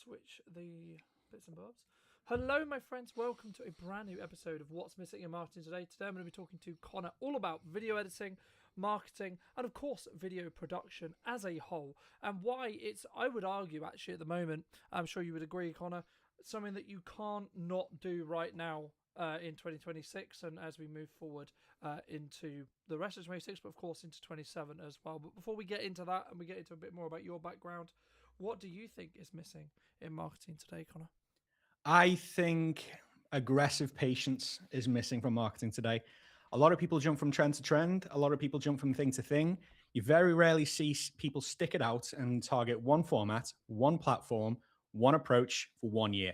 switch the bits and bobs. Hello, my friends. Welcome to a brand new episode of What's Missing in Marketing Today. Today, I'm going to be talking to Connor all about video editing, marketing, and of course, video production as a whole, and why it's, I would argue, actually, at the moment, I'm sure you would agree, Connor, something that you can't not do right now in 2026 and as we move forward into the rest of 26, but of course into 27 as well. But before we get into that and we get into a bit more about your background, what do you think is missing in marketing today, Connor? I think aggressive patience is missing from marketing today. A lot of people jump from trend to trend. A lot of people jump from thing to thing. You very rarely see people stick it out and target one format, one platform, one approach for 1 year.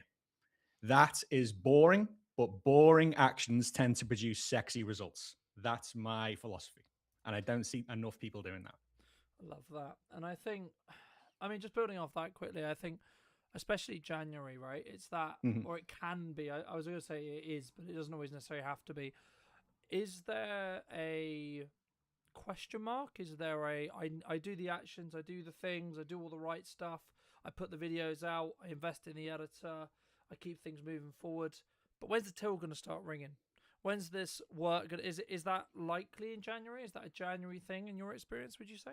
That is boring, but boring actions tend to produce sexy results. That's my philosophy. And I don't see enough people doing that. I love that. And I think, I mean, just building off that quickly, I think, especially January, right? It's that, Mhm. or it can be. I was going to say it is, but it doesn't always necessarily have to be. Is there a question mark? Is there I do the actions, I do the things, I do all the right stuff, I put the videos out, I invest in the editor, I keep things moving forward. But when's the till going to start ringing? When's this work? Is that likely in January? Is that a January thing in your experience? Would you say?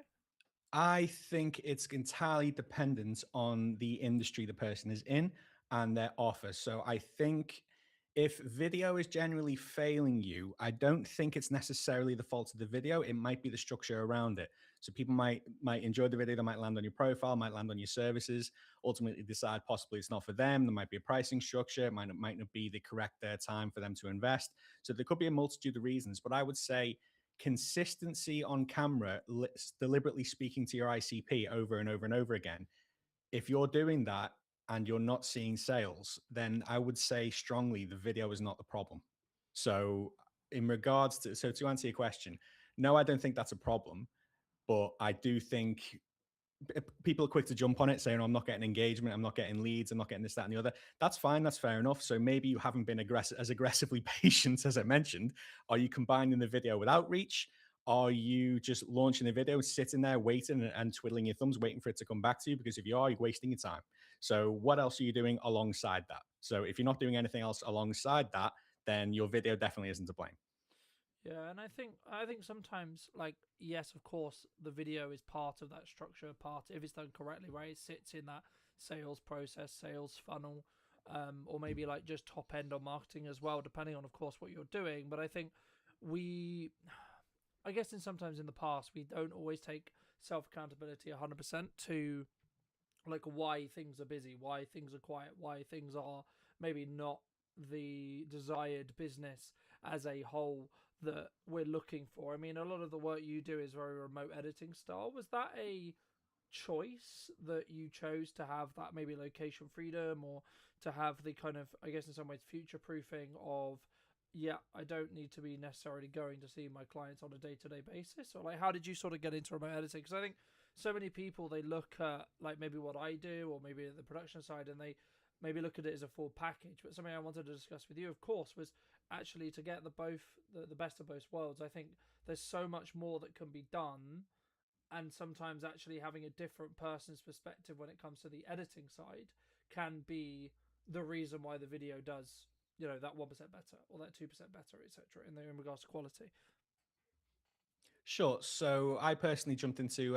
I think it's entirely dependent on the industry the person is in and their offer. So I think if video is generally failing you, I don't think it's necessarily the fault of the video. It might be the structure around it. So people might enjoy the video, they might land on your profile, might land on your services, ultimately decide possibly it's not for them. There might be a pricing structure, it might not be the correct time for them to invest. So there could be a multitude of reasons, but I would say consistency on camera, deliberately speaking to your ICP over and over and over again. If you're doing that and you're not seeing sales, then I would say strongly the video is not the problem. So, in regards to, so to answer your question, no, I don't think that's a problem, but I do think people are quick to jump on it saying, oh, I'm not getting engagement, I'm not getting leads, I'm not getting this, that, and the other. That's fine, that's fair enough. So maybe you haven't been as aggressively patient as I mentioned. Are you combining the video with outreach? Are you just launching the video, sitting there waiting and twiddling your thumbs, waiting for it to come back to you? Because if you are, you're wasting your time. So what else are you doing alongside that? So if you're not doing anything else alongside that, then your video definitely isn't to blame. Yeah, and I think sometimes, like, yes, of course the video is part of that structure, part if it's done correctly, right? It sits in that sales process, sales funnel, or maybe like just top end on marketing as well, depending on of course what you're doing. But I think we I guess in sometimes in the past we don't always take self accountability 100% to like why things are busy, why things are quiet, why things are maybe not the desired business as a whole that we're looking for. I mean, a lot of the work you do is very remote editing style. Was that a choice that you chose to have that maybe location freedom or to have the kind of, I guess, in some ways, future proofing of, yeah, I don't need to be necessarily going to see my clients on a day to day basis? Or like, how did you sort of get into remote editing? Because I think so many people, they look at like maybe what I do or maybe the production side and they maybe look at it as a full package. But something I wanted to discuss with you, of course, was actually to get the best of both worlds. I think there's so much more that can be done, and sometimes actually having a different person's perspective when it comes to the editing side can be the reason why the video does, you know, that 1% better or that 2% better, etc. In regards to quality. Sure. So I personally jumped into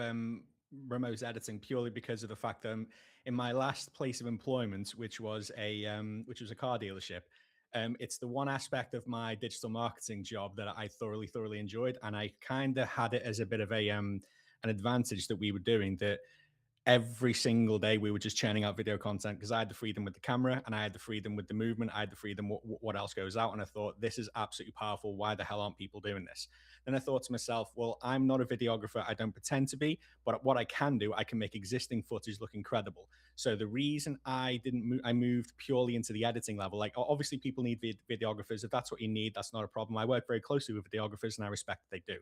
remote editing purely because of the fact that in my last place of employment, which was a car dealership, it's the one aspect of my digital marketing job that I thoroughly enjoyed, and I kind of had it as a bit of a an advantage that we were doing that every single day we were just churning out video content because I had the freedom with the camera and I had the freedom with the movement. I had the freedom what else goes out. And I thought, this is absolutely powerful. Why the hell aren't people doing this? Then I thought to myself, well, I'm not a videographer. I don't pretend to be, but what I can do, I can make existing footage look incredible. So the reason I didn't move, I moved purely into the editing level. Like obviously people need videographers. If that's what you need, that's not a problem. I work very closely with videographers and I respect that they do.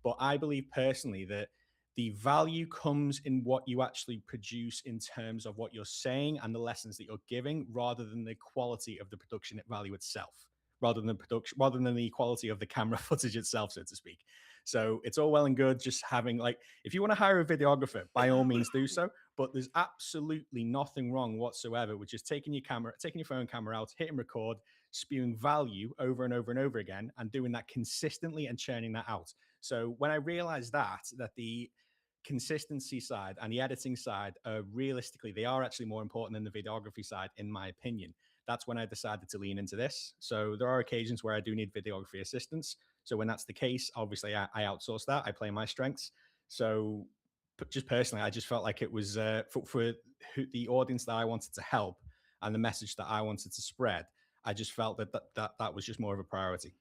But I believe personally that the value comes in what you actually produce in terms of what you're saying and the lessons that you're giving rather than the quality of the production value itself, rather than the quality of the camera footage itself, so to speak. So it's all well and good just having, like, if you want to hire a videographer, by all means do so. But there's absolutely nothing wrong whatsoever with just taking your phone camera out, hitting record, spewing value over and over and over again, and doing that consistently and churning that out. So when I realized that the consistency side and the editing side are realistically, they are actually more important than the videography side, in my opinion. That's when I decided to lean into this. So there are occasions where I do need videography assistance. So when that's the case, obviously I outsource that. I play my strengths. So, but just personally, I just felt like it was for the audience that I wanted to help and the message that I wanted to spread. I just felt that was just more of a priority.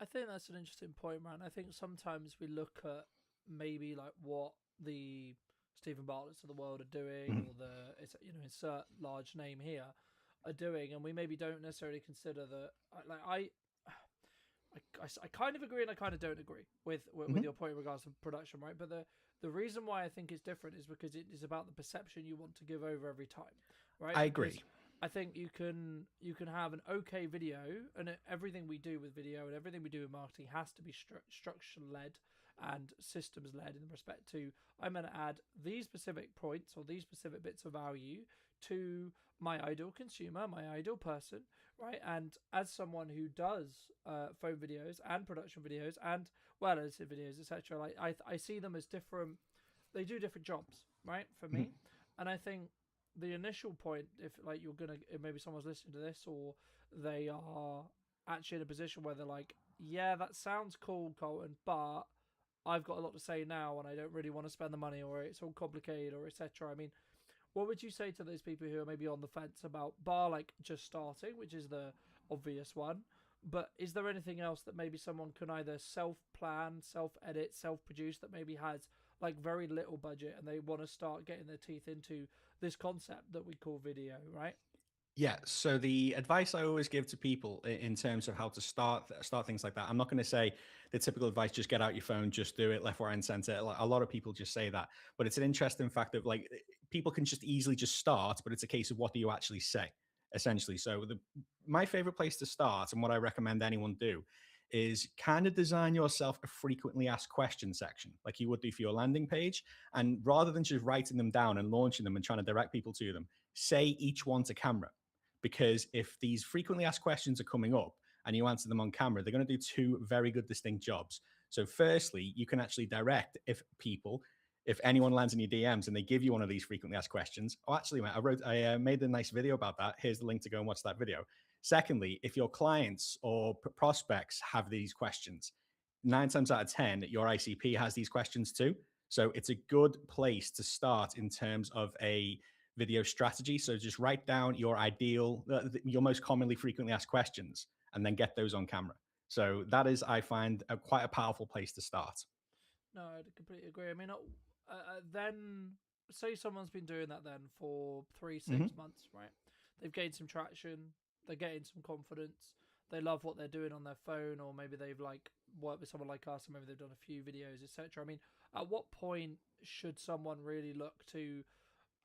I think that's an interesting point, man. I think sometimes we look at maybe like what the Stephen Bartlett's of the world are doing, Mhm. or the it's insert large name here are doing, and we maybe don't necessarily consider that. Like I kind of agree and I kind of don't agree with Mhm. your point in regards to production, right? But the reason why I think it's different is because it is about the perception you want to give over every time, right? I Because agree. I think you can have an okay video, and everything we do with video and everything we do with marketing has to be structure led and systems led in respect to I'm going to add these specific points or these specific bits of value to my ideal consumer, my ideal person, right? And as someone who does phone videos and production videos and well edited videos, etc., like I see them as different. They do different jobs, right? For Mhm. me, and I think the initial point, if like you're gonna, if maybe someone's listening to this or they are actually in a position where they're like, yeah, that sounds cool, Colton, but I've got a lot to say now and I don't really want to spend the money or it's all complicated or etc. I mean, what would you say to those people who are maybe on the fence about bar like just starting, which is the obvious one? But is there anything else that maybe someone can either self plan, self edit, self produce that maybe has like very little budget and they want to start getting their teeth into this concept that we call video, right? Yeah. So the advice I always give to people in terms of how to start things like that, I'm not going to say the typical advice: just get out your phone, just do it, left, right, and center. Like, a lot of people just say that, but it's an interesting fact of like people can just easily just start, but it's a case of what do you actually say, essentially. So my favorite place to start and what I recommend anyone do is kind of design yourself a frequently asked questions section like you would do for your landing page, and rather than just writing them down and launching them and trying to direct people to them, say each one to camera. Because if these frequently asked questions are coming up and you answer them on camera, they're going to do two very good, distinct jobs. So, firstly, you can actually direct if anyone lands in your DMs and they give you one of these frequently asked questions. Oh, actually, mate, I made a nice video about that. Here's the link to go and watch that video. Secondly, if your clients or prospects have these questions, 9 times out of 10, your ICP has these questions too. So it's a good place to start in terms of a video strategy. So just write down your most commonly frequently asked questions, and then get those on camera. So that is, I find, quite a powerful place to start. No, I completely agree. I mean, then say someone's been doing that then for three, Hmm. 6 months, right? They've gained some traction, they're getting some confidence, they love what they're doing on their phone, or maybe they've like worked with someone like us, and maybe they've done a few videos, etc. I mean, at what point should someone really look to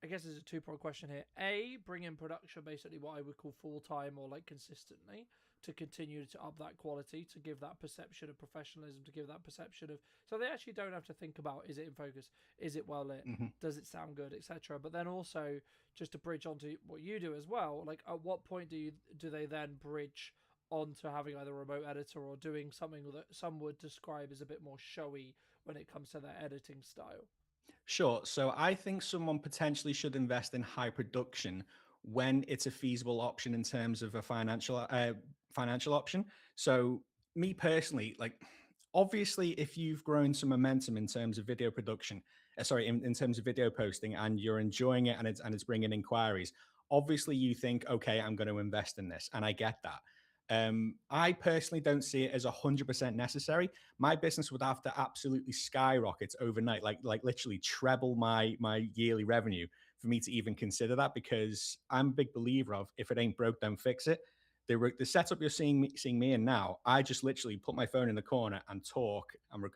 I guess there's a two-part question here. A, bring in production, basically what I would call full-time or like consistently to continue to up that quality, to give that perception of professionalism, to give that perception of so they actually don't have to think about is it in focus, is it well lit, Hmm. does it sound good, etc. But then also just to bridge onto what you do as well, like at what point do they then bridge onto having either a remote editor or doing something that some would describe as a bit more showy when it comes to their editing style? Sure. So I think someone potentially should invest in high production when it's a feasible option in terms of a financial option. So me personally, like, obviously, if you've grown some momentum in terms of video production, sorry, in terms of video posting, and you're enjoying it and it's bringing inquiries, obviously you think, okay, I'm going to invest in this, and I get that. I personally don't see it as 100% necessary. My business would have to absolutely skyrocket overnight, like literally treble my yearly revenue for me to even consider that. Because I'm a big believer of, if it ain't broke, don't fix it. The setup you're seeing me in now, I just literally put my phone in the corner and talk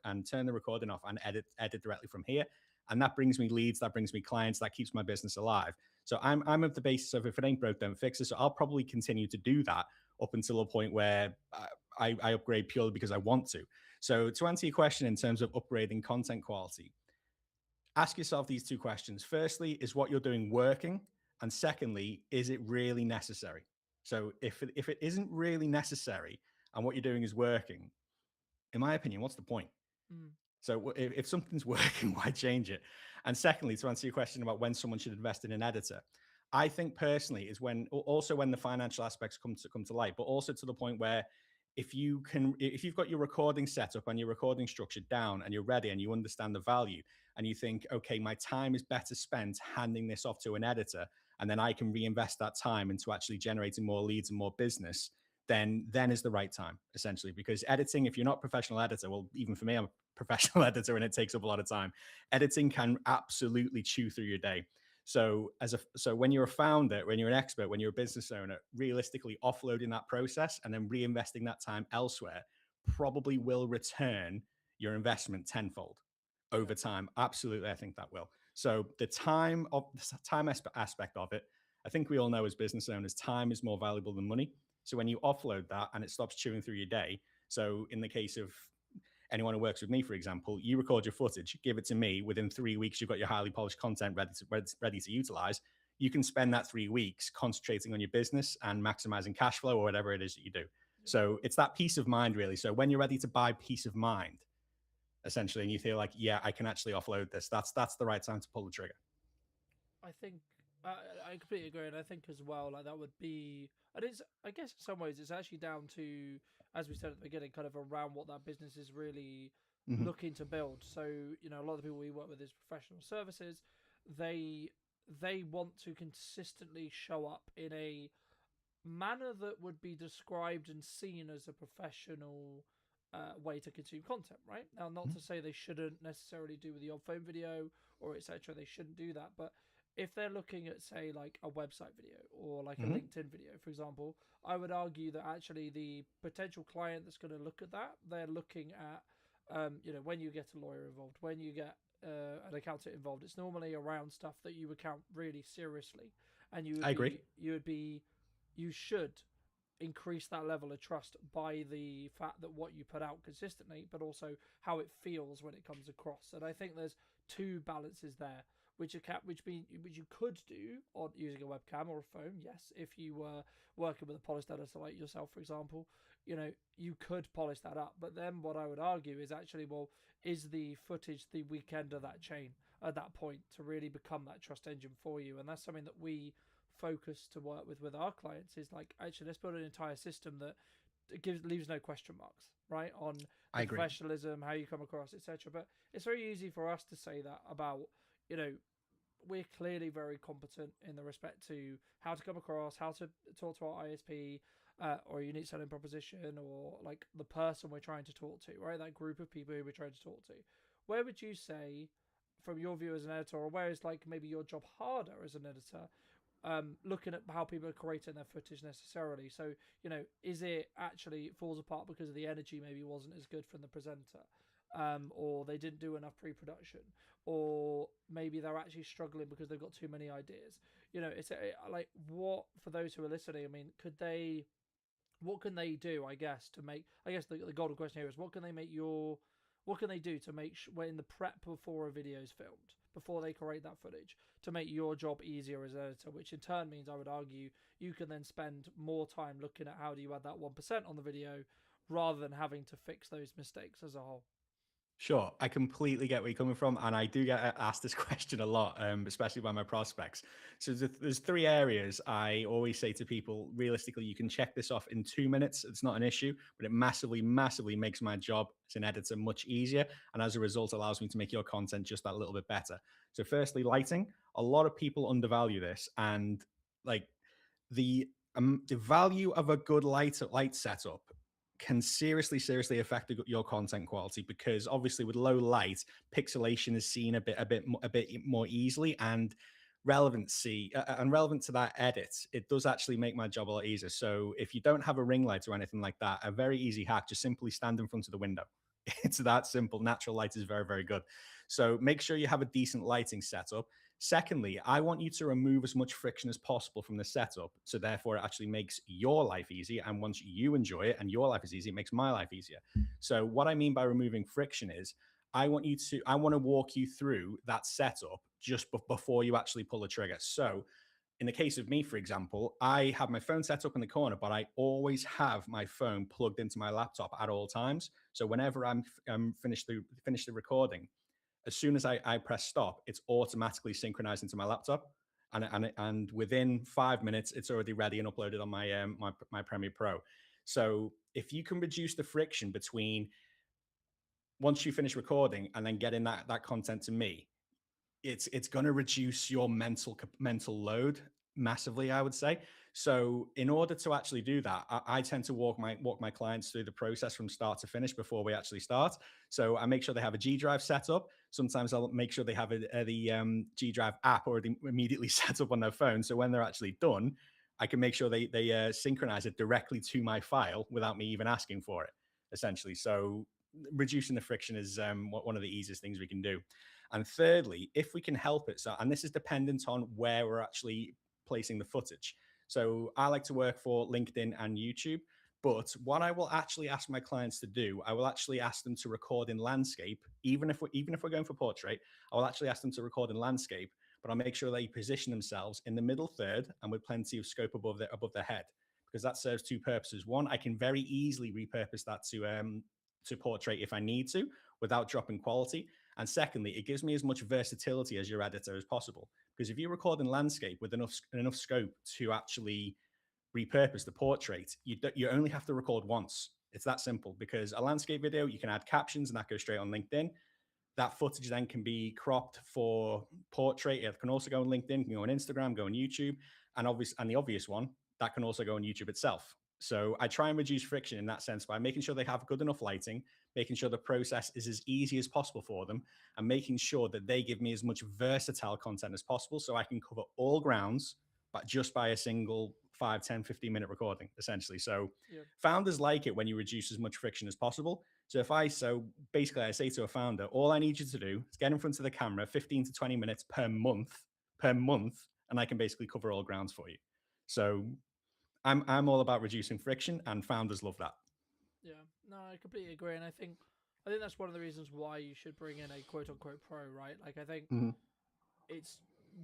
and turn the recording off and edit directly from here, and that brings me leads, that brings me clients, that keeps my business alive. So I'm of the basis of, if it ain't broke, don't fix it. So I'll probably continue to do that up until a point where I upgrade purely because I want to. So to answer your question in terms of upgrading content quality, ask yourself these two questions. Firstly, is what you're doing working? And secondly, is it really necessary? So if it isn't really necessary and what you're doing is working, in my opinion, what's the point? Mm. So if something's working, why change it? And secondly, to answer your question about when someone should invest in an editor, I think personally is when also when the financial aspects come to light, but also to the point where if you've got your recording set up and your recording structure down and you're ready and you understand the value and you think, okay, my time is better spent handing this off to an editor, and then I can reinvest that time into actually generating more leads and more business, then is the right time, essentially. Because editing, if you're not a professional editor, well, even for me, I'm a professional editor and it takes up a lot of time. Editing can absolutely chew through your day. So when you're a founder, when you're an expert, when you're a business owner, realistically offloading that process and then reinvesting that time elsewhere probably will return your investment tenfold Yeah. over time. Absolutely, I think that will. So the time aspect of it, I think we all know as business owners, time is more valuable than money. So when you offload that and it stops chewing through your day, so in the case of anyone who works with me, for example, you record your footage, give it to me. Within 3 weeks, you've got your highly polished content ready to utilize. You can spend that 3 weeks concentrating on your business and maximizing cash flow or whatever it is that you do. Yeah. So it's that peace of mind, really. So when you're ready to buy peace of mind, essentially, and you feel like, yeah, I can actually offload this, that's the right time to pull the trigger. I think I completely agree, and I think as well, like that would be, and it's, I guess in some ways it's actually down to, as we said at the beginning, kind of around what that business is really Mm-hmm. looking to build. So a lot of the people we work with is professional services. They they want to consistently show up in a manner that would be described and seen as a professional way to consume content, right? Now, not to say they shouldn't necessarily do with the odd phone video or etc. They shouldn't do that, but if they're looking at, say, like a website video or like a Mm-hmm. LinkedIn video, for example, I would argue that actually the potential client that's going to look at that, they're looking at, when you get a lawyer involved, when you get an accountant involved, it's normally around stuff that you would count really seriously, and I agree. you should increase that level of trust by the fact that what you put out consistently, but also how it feels when it comes across. And I think there's two balances there, which you could do on using a webcam or a phone. Yes, if you were working with a polished editor like yourself, for example, you could polish that up. But then what I would argue is actually, well, is the footage the weekend of that chain at that point to really become that trust engine for you? And that's something that we focus to work with our clients, is like, actually, let's build an entire system that leaves no question marks, right, on I the agree. professionalism, how you come across, etc. But it's very easy for us to say that about, you know we're clearly very competent in the respect to how to come across, how to talk to our ISP, or a unique selling proposition, or like the person we're trying to talk to, right? That group of people who we're trying to talk to. Where would you say, from your view as an editor, or where is like maybe your job harder as an editor, looking at how people are creating their footage necessarily? So, is it actually falls apart because of the energy maybe wasn't as good from the presenter, or they didn't do enough pre-production, or maybe they're actually struggling because they've got too many ideas? It's like, what, for those who are listening, I mean, what can they do? I guess the golden question here is, what can they do to make when in the prep before a video is filmed, before they create that footage, to make your job easier as an editor, which in turn means, I would argue, you can then spend more time looking at how do you add that 1% on the video, rather than having to fix those mistakes as a whole. Sure, I completely get where you're coming from, and I do get asked this question a lot, especially by my prospects. So there's three areas I always say to people. Realistically, you can check this off in 2 minutes; it's not an issue, but it massively, massively makes my job as an editor much easier, and as a result, allows me to make your content just that little bit better. So, firstly, lighting. A lot of people undervalue this, and like the value of a good light setup can seriously affect your content quality, because obviously with low light, pixelation is seen a bit more easily, and relevancy and relevant to that edit, it does actually make my job a lot easier. So if you don't have a ring light or anything like that, a very easy hack: just simply stand in front of the window. It's that simple. Natural light is very, very good. So make sure you have a decent lighting setup. Secondly, I want you to remove as much friction as possible from the setup. So therefore, it actually makes your life easier. And once you enjoy it and your life is easy, it makes my life easier. So what I mean by removing friction is I want to walk you through that setup just before you actually pull the trigger. So in the case of me, for example, I have my phone set up in the corner, but I always have my phone plugged into my laptop at all times. So whenever I'm finished the recording, as soon as I press stop, it's automatically synchronized into my laptop, and within 5 minutes, it's already ready and uploaded on my Premiere Pro. So if you can reduce the friction between once you finish recording and then getting that content to me, it's going to reduce your mental load massively, I would say. So in order to actually do that, I tend to walk my clients through the process from start to finish before we actually start. So I make sure they have a G Drive set up. Sometimes I'll make sure they have the G Drive app already immediately set up on their phone. So when they're actually done, I can make sure they synchronize it directly to my file without me even asking for it, essentially. So reducing the friction is one of the easiest things we can do. And thirdly, if we can help it, so and this is dependent on where we're actually placing the footage. So I like to work for LinkedIn and YouTube, but what I will actually ask my clients to do, I will actually ask them to record in landscape, even if we're going for portrait, I will actually ask them to record in landscape, but I'll make sure they position themselves in the middle third and with plenty of scope above their head, because that serves two purposes. One, I can very easily repurpose that to portrait if I need to without dropping quality. And secondly, it gives me as much versatility as your editor as possible. Because if you record in landscape with enough scope to actually repurpose the portrait, you only have to record once. It's that simple. Because a landscape video, you can add captions and that goes straight on LinkedIn. That footage then can be cropped for portrait. It can also go on LinkedIn, can go on Instagram, go on YouTube, and the obvious one that can also go on YouTube itself. So I try and reduce friction in that sense by making sure they have good enough lighting, making sure the process is as easy as possible for them, and making sure that they give me as much versatile content as possible so I can cover all grounds, but just by a single 5, 10, 15-minute recording, essentially. So Yeah. founders like it when you reduce as much friction as possible. So basically I say to a founder, all I need you to do is get in front of the camera 15 to 20 minutes per month, and I can basically cover all grounds for you. So I'm all about reducing friction, and founders love that. Yeah, no, I completely agree, and I think that's one of the reasons why you should bring in a quote unquote pro, right? Like, I think Mm-hmm. it's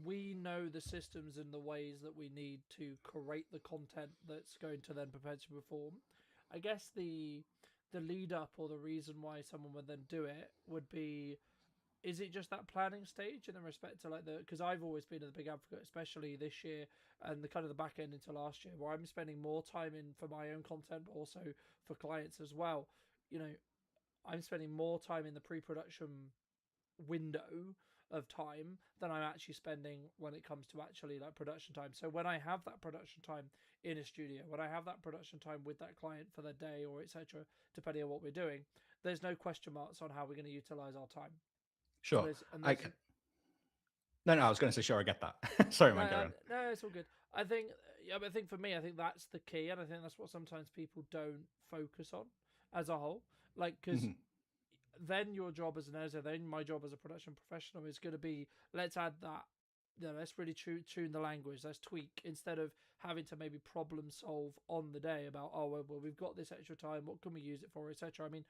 we know the systems and the ways that we need to create the content that's going to then perpetually perform. I guess the lead up or the reason why someone would then do it would be, is it just that planning stage in the respect to like the, because I've always been a big advocate, especially this year and the kind of the back end into last year, where I'm spending more time in for my own content, but also for clients as well. You know, I'm spending more time in the pre-production window of time than I'm actually spending when it comes to actually like production time. So when I have that production time in a studio, when I have that production time with that client for the day or etc., depending on what we're doing, there's no question marks on how we're going to utilize our time. And Sure. there's and I there's can, no, I was going to say sure. I get that. Sorry, no, man. Carry on. no, it's all good. I think, yeah, but I think for me, I think that's the key, and I think that's what sometimes people don't focus on as a whole. Like, because Mm-hmm. then your job as an editor, then my job as a production professional is going to be, let's add that. Let's really tune the language. Let's tweak instead of having to maybe problem solve on the day about, oh well, we've got this extra time. What can we use it for, etc. I mean,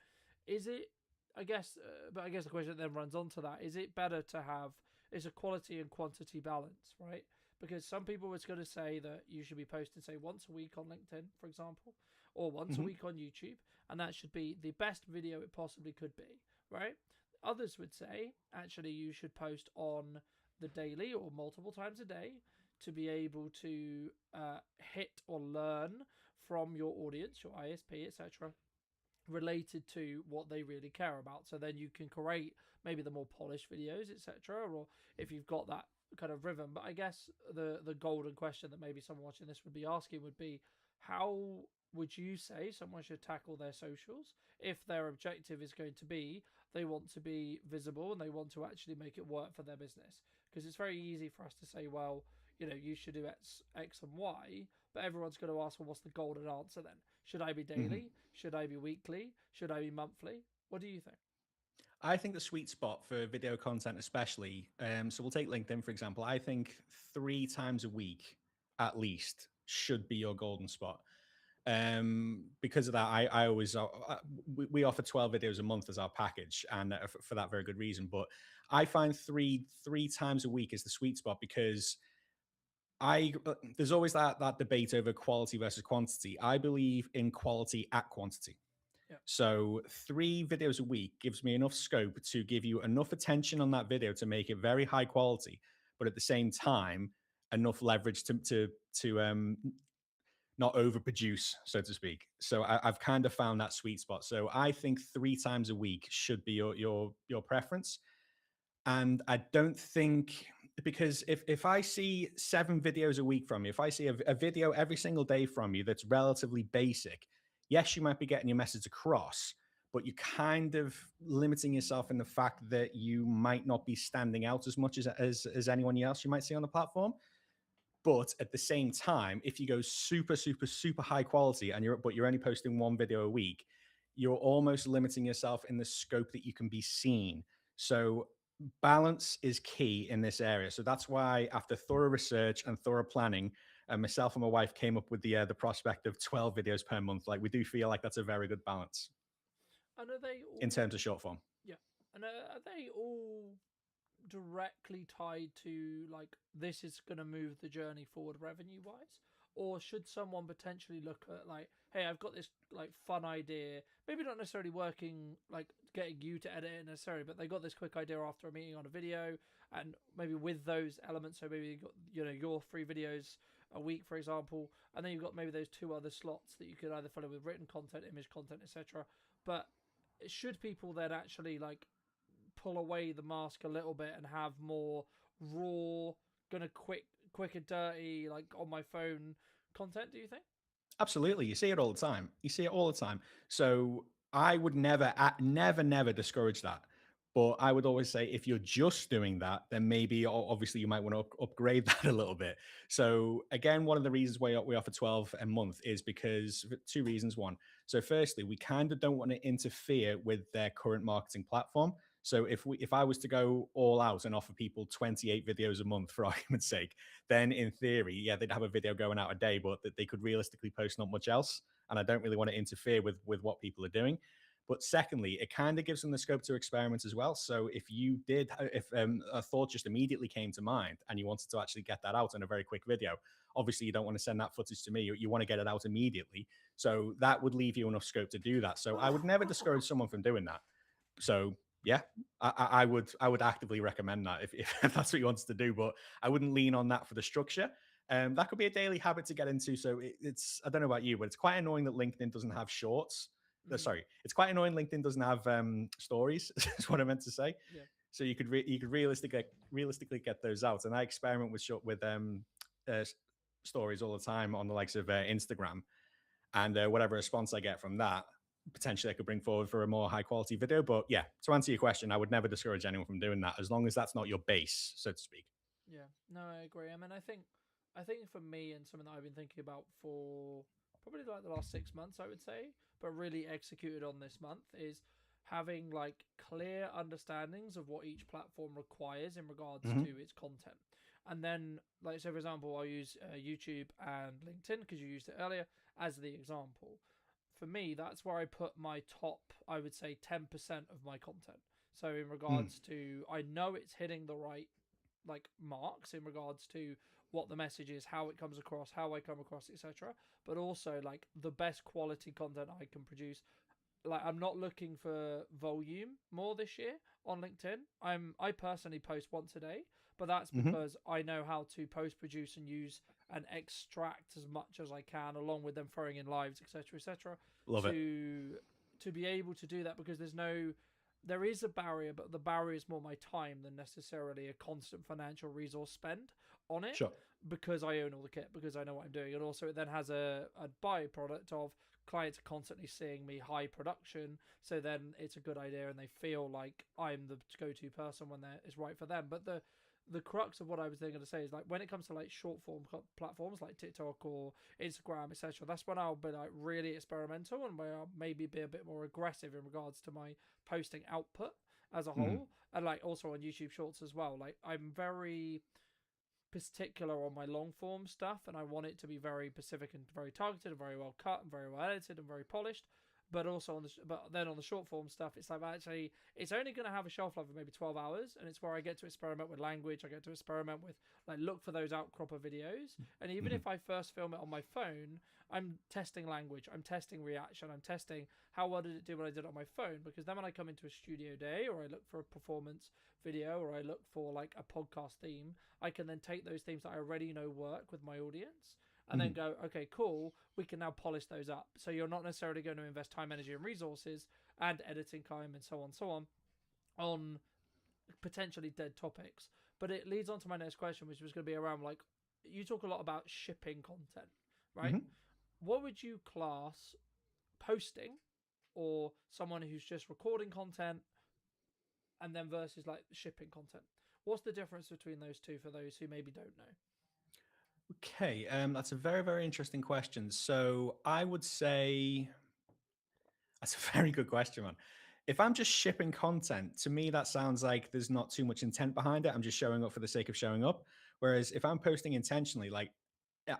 is it? I guess, but I guess the question then runs on to that: is it better to have? It's a quality and quantity balance, right? Because some people was going to say that you should be posting, say, once a week on LinkedIn, for example, or once a Mm-hmm. week on YouTube, and that should be the best video it possibly could be, right? Others would say, actually, you should post on the daily or multiple times a day to be able to hit or learn from your audience, your ISP, etc., related to what they really care about. So then you can create maybe the more polished videos, etc., or if you've got that kind of rhythm. But I guess the golden question that maybe someone watching this would be asking would be, how would you say someone should tackle their socials if their objective is going to be they want to be visible and they want to actually make it work for their business? Because it's very easy for us to say, well, you should do X and Y, but everyone's going to ask, well, what's the golden answer then? Should I be Mm-hmm. daily? Should I be weekly? Should I be monthly? What do you think? I think the sweet spot for video content, especially, so we'll take LinkedIn for example. I think 3 times a week at least should be your golden spot. Because of that, I always we offer 12 videos a month as our package, and for that very good reason. But I find three times a week is the sweet spot because there's always that debate over quality versus quantity. I believe in quality at quantity. Yeah. So 3 videos a week gives me enough scope to give you enough attention on that video to make it very high quality, but at the same time, enough leverage to not overproduce, so to speak. So I've kind of found that sweet spot. So I think 3 times a week should be your preference. And I don't think, because if I see 7 videos a week from you, if I see a video every single day from you that's relatively basic, yes, you might be getting your message across, but you're kind of limiting yourself in the fact that you might not be standing out as much as anyone else you might see on the platform. But at the same time, if you go super, super, super high quality and you're only posting 1 video a week, you're almost limiting yourself in the scope that you can be seen. So balance is key in this area. So that's why, after thorough research and thorough planning, myself and my wife came up with the prospect of 12 videos per month. Like, we do feel like that's a very good balance And are they in all? terms of short form. Yeah. And are they all directly tied to like this is going to move the journey forward revenue wise, or should someone potentially look at like, hey, I've got this like fun idea, maybe not necessarily working like getting you to edit it necessarily, but they got this quick idea after a meeting on a video, and maybe with those elements, so maybe you got, you know, your 3 videos a week for example, and then you've got maybe those 2 other slots that you could either follow with written content, image content, etc. But should people then actually like pull away the mask a little bit and have more raw, gonna quick and dirty, like on my phone content? Do you think? Absolutely. You see it all the time. You see it all the time. So I would never discourage that. But I would always say, if you're just doing that, then maybe obviously you might want to upgrade that a little bit. So again, one of the reasons why we offer 12 a month is because 2 reasons. One, so firstly, we kind of don't want to interfere with their current marketing platform. So if I was to go all out and offer people 28 videos a month, for argument's sake, then in theory, yeah, they'd have a video going out a day, but that they could realistically post not much else. And I don't really want to interfere with what people are doing. But secondly, it kind of gives them the scope to experiment as well. So if a thought just immediately came to mind and you wanted to actually get that out in a very quick video, obviously you don't want to send that footage to me. You want to get it out immediately. So that would leave you enough scope to do that. So I would never discourage someone from doing that. So yeah, I would actively recommend that if that's what you wanted to do, but I wouldn't lean on that for the structure. That could be a daily habit to get into. So it's, I don't know about you, but it's quite annoying that LinkedIn doesn't have shorts. Mm-hmm. Sorry, it's quite annoying LinkedIn doesn't have stories. Is what I meant to say. Yeah. So you could realistically get those out. And I experiment with uh, stories all the time on the likes of Instagram, and whatever response I get from that, potentially I could bring forward for a more high quality video. But yeah, to answer your question, I would never discourage anyone from doing that, as long as that's not your base, so to speak. Yeah, no, I agree. I mean, I think for me, and something that I've been thinking about for probably like the last 6 months, I would say, but really executed on this month, is having like clear understandings of what each platform requires in regards Hmm. to its content. And then, like, so for example, I'll use YouTube and LinkedIn because you used it earlier as the example. For me, that's where I put my top, I would say, 10% of my content. So in Mm. regards to, I know it's hitting the right like marks in regards to what the message is, how it comes across, how I come across, etc. But also like the best quality content I can produce. Like, I'm not looking for volume more this year on LinkedIn. I personally post once a day, but that's Hmm. because I know how to post produce and use and extract as much as I can, along with them throwing in lives, etc., etc., Love it. to be able to do that, because there is a barrier, but the barrier is more my time than necessarily a constant financial resource spend on it, Sure. because I own all the kit, because I know what I'm doing. And also it then has a byproduct of clients constantly seeing me high production, so then it's a good idea and they feel like I'm the go-to person when it's right for them. But the crux of what I was going to say is, like, when it comes to like short form platforms like TikTok or Instagram, etc., that's when I'll be like really experimental and where I'll maybe be a bit more aggressive in regards to my posting output. as a Mhm. whole, and like also on YouTube Shorts as well. Like I'm very particular on my long form stuff, and I want it to be very specific and very targeted and very well cut and very well edited and very polished. But also but then on the short form stuff, it's like actually it's only going to have a shelf life of maybe 12 hours, and it's where I get to experiment with language. I get to experiment with like look for those outcropper videos, and even Mhm. if I first film it on my phone, I'm testing language, I'm testing reaction, I'm testing how well did it do when I did it on my phone. Because then when I come into a studio day, or I look for a performance video, or I look for like a podcast theme, I can then take those themes that I already know work with my audience and then Mhm. go, okay, cool, we can now polish those up. So you're not necessarily going to invest time, energy, and resources and editing time and so on potentially dead topics. But it leads on to my next question, which was going to be around like, you talk a lot about shipping content, right? Mhm. What would you class posting or someone who's just recording content and then versus like shipping content? What's the difference between those two for those who maybe don't know? Okay, that's a very, very interesting question. So I would say that's a very good question, man. If I'm just shipping content, to me, that sounds like there's not too much intent behind it. I'm just showing up for the sake of showing up. Whereas if I'm posting intentionally, like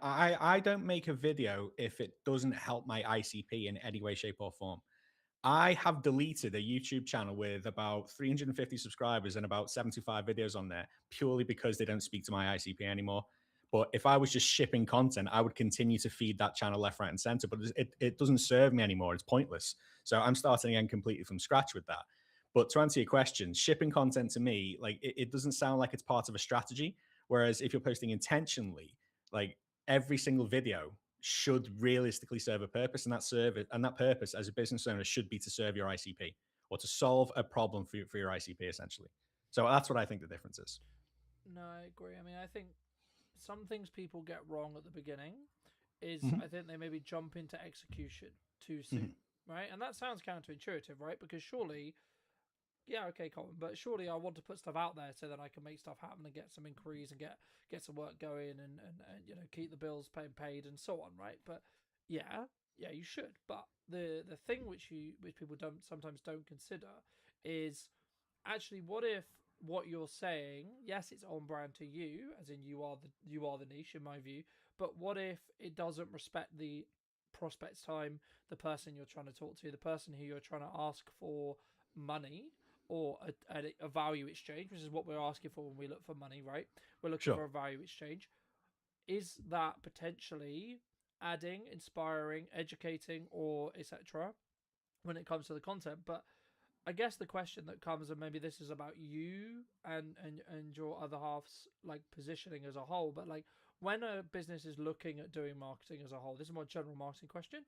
I don't make a video if it doesn't help my ICP in any way, shape, or form. I have deleted a YouTube channel with about 350 subscribers and about 75 videos on there purely because they don't speak to my ICP anymore. But if I was just shipping content, I would continue to feed that channel left, right, and center. But it doesn't serve me anymore. It's pointless. So I'm starting again completely from scratch with that. But to answer your question, shipping content to me, like it doesn't sound like it's part of a strategy. Whereas if you're posting intentionally, like every single video should realistically serve a purpose, and that purpose as a business owner should be to serve your ICP or to solve a problem for your ICP essentially. So that's what I think the difference is. No, I agree. I mean, I think some things people get wrong at the beginning is Mm-hmm. I think they maybe jump into execution too Mm-hmm. soon, right? And that sounds counterintuitive, right? Because surely, yeah, okay, Colin, but surely I want to put stuff out there so that I can make stuff happen and get some inquiries and get some work going and you know keep the bills paid and so on, right? But yeah, yeah, you should. But the thing which people don't sometimes don't consider is actually what if what you're saying, yes, it's on brand to you, as in you are the niche in my view, but what if it doesn't respect the prospect's time, the person you're trying to talk to, the person who you're trying to ask for money or a value exchange, which is what we're asking for when we look for money, right? We're looking Sure. for a value exchange. Is that potentially adding, inspiring, educating, or etc. when it comes to the content? But I guess the question that comes, and maybe this is about you and your other half's like positioning as a whole, but like when a business is looking at doing marketing as a whole, this is a more general marketing question,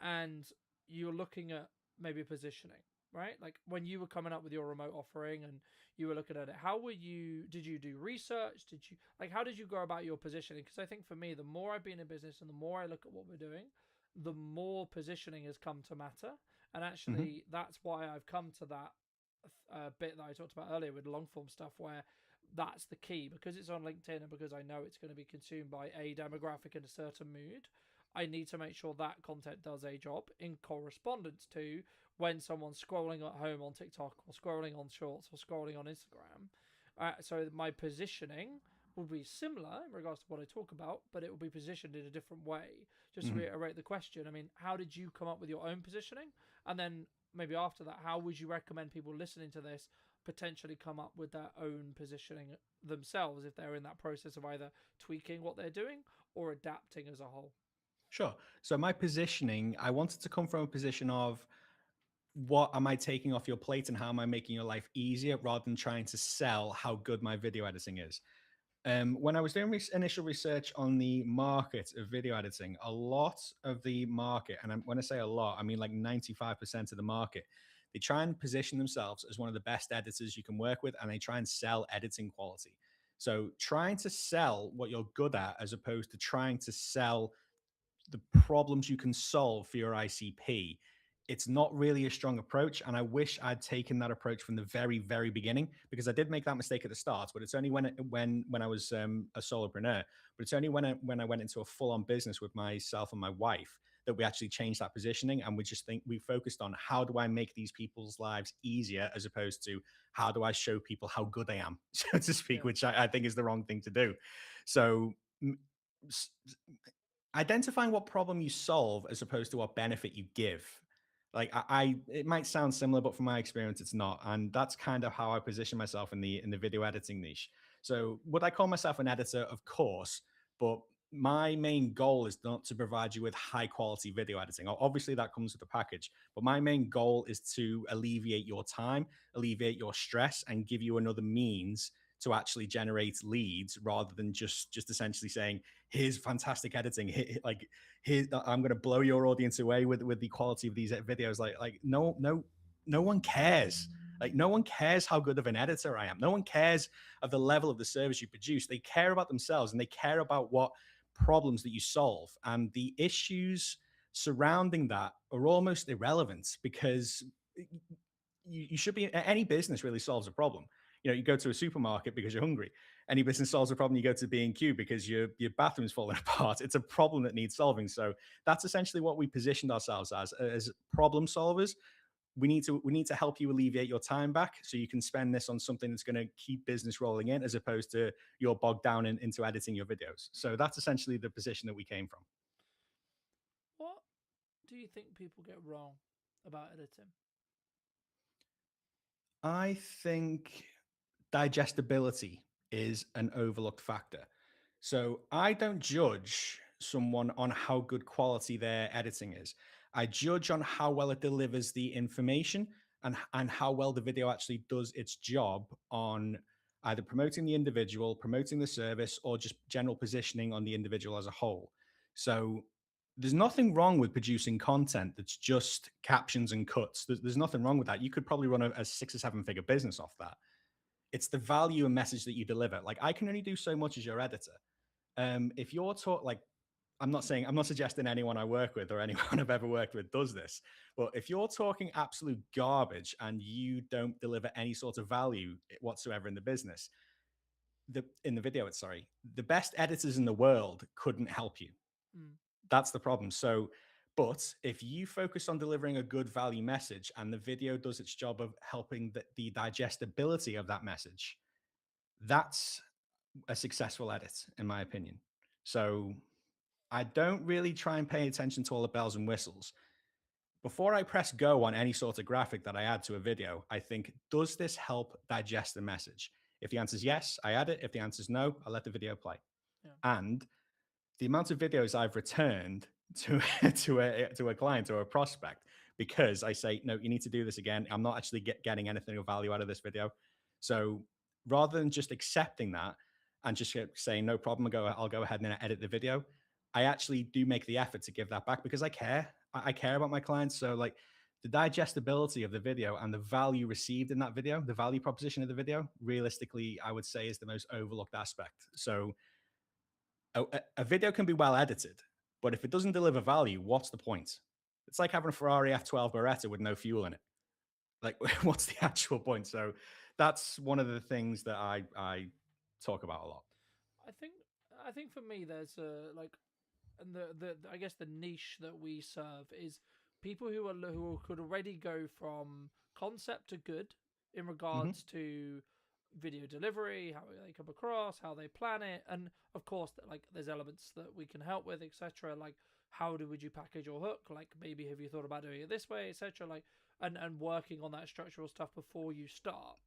and you're looking at maybe positioning, right? Like when you were coming up with your remote offering and you were looking at it, how were you? Did you do research? Did you like how did you go about your positioning? Because I think for me, the more I've been in business and the more I look at what we're doing, the more positioning has come to matter. And Mm-hmm. actually, that's why I've come to that bit that I talked about earlier with long form stuff, where that's the key because it's on LinkedIn and because I know it's going to be consumed by a demographic in a certain mood. I need to make sure that content does a job in correspondence to when someone's scrolling at home on TikTok or scrolling on Shorts or scrolling on Instagram. So my positioning will be similar in regards to what I talk about, but it will be positioned in a different way. Just to Mm-hmm. reiterate the question, I mean, how did you come up with your own positioning? And then maybe after that, how would you recommend people listening to this potentially come up with their own positioning themselves if they're in that process of either tweaking what they're doing or adapting as a whole? Sure. So my positioning, I wanted to come from a position of what am I taking off your plate and how am I making your life easier rather than trying to sell how good my video editing is. When I was doing initial research on the market of video editing, a lot of the market, and when I say a lot, I mean like 95% of the market, they try and position themselves as one of the best editors you can work with, and they try and sell editing quality. So trying to sell what you're good at as opposed to trying to sell the problems you can solve for your ICP, it's not really a strong approach. And I wish I'd taken that approach from the very, very beginning because I did make that mistake at the start. But it's only when I was a solopreneur. But it's only when I went into a full on business with myself and my wife that we actually changed that positioning, and we just think we focused on how do I make these people's lives easier, as opposed to how do I show people how good I am, so to speak, Yeah. which I think is the wrong thing to do. So identifying what problem you solve as opposed to what benefit you give. Like it might sound similar, but from my experience, it's not. And that's kind of how I position myself in the video editing niche. So would I call myself an editor? Of course, but my main goal is not to provide you with high quality video editing. Obviously, that comes with a package, but my main goal is to alleviate your time, alleviate your stress, and give you another means to actually generate leads rather than just essentially saying, here's fantastic editing, like here I'm going to blow your audience away with the quality of these videos. Like no one cares. Like no one cares how good of an editor I am. No one cares of the level of the service you produce. They care about themselves, and they care about what problems that you solve, and the issues surrounding that are almost irrelevant, because you should be, any business really solves a problem. You go to a supermarket because you're hungry. Any business solves a problem. You go to B&Q because your bathroom's falling apart. It's a problem that needs solving. So that's essentially what we positioned ourselves as problem solvers. We need to help you alleviate your time back, so you can spend this on something that's going to keep business rolling in, as opposed to you're bogged down into editing your videos. So that's essentially the position that we came from. What do you think people get wrong about editing? I think digestibility is an overlooked factor. So I don't judge someone on how good quality their editing is. I judge on how well it delivers the information, and how well the video actually does its job on either promoting the individual, promoting the service, or just general positioning on the individual as a whole. So there's nothing wrong with producing content that's just captions and cuts. There's nothing wrong with that. You could probably run a 6 or 7 figure business off that. It's the value and message that you deliver. Like, I can only do so much as your editor. If you're taught, like, I'm not suggesting anyone I work with or anyone I've ever worked with does this, but if you're talking absolute garbage and you don't deliver any sort of value whatsoever in the business, in the video, sorry, the best editors in the world couldn't help you. Mm. That's the problem. So, but if you focus on delivering a good value message, and the video does its job of helping the digestibility of that message, that's a successful edit, in my opinion. So I don't really try and pay attention to all the bells and whistles. Before I press go on any sort of graphic that I add to a video, I think, does this help digest the message? If the answer is yes, I add it. If the answer is no, I let the video play. Yeah. And the amount of videos I've returned to to a client or a prospect because I say, no, you need to do this again. I'm not actually getting anything of value out of this video. So rather than just accepting that and just saying no problem, I'll go ahead and edit the video, I actually do make the effort to give that back, because I care. I care about my clients. So, like, the digestibility of the video and the value received in that video, the value proposition of the video, realistically, I would say is the most overlooked aspect. So a video can be well edited, but if it doesn't deliver value, what's the point? It's like having a Ferrari F12 Beretta with no fuel in it. Like, what's the actual point? So that's one of the things that I talk about a lot. I think I think for me there's a like, and the I guess the niche that we serve is people who could already go from concept to good in Hmm. regards to video delivery, how they come across, how they plan it, and of course, like there's elements that we can help with, etc. Like would you package your hook? Like maybe have you thought about doing it this way, etc. Like and working on that structural stuff before you start.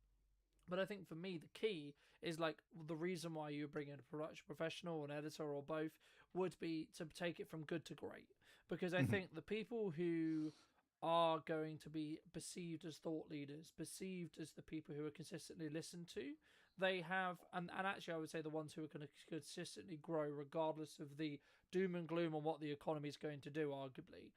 But I think for me, the key is like the reason why you bring in a production professional, an editor, or both would be to take it from good to great. Because I Hmm. think the people who are going to be perceived as thought leaders, perceived as the people who are consistently listened to, they have, and actually, I would say the ones who are going to consistently grow, regardless of the doom and gloom on what the economy is going to do, arguably,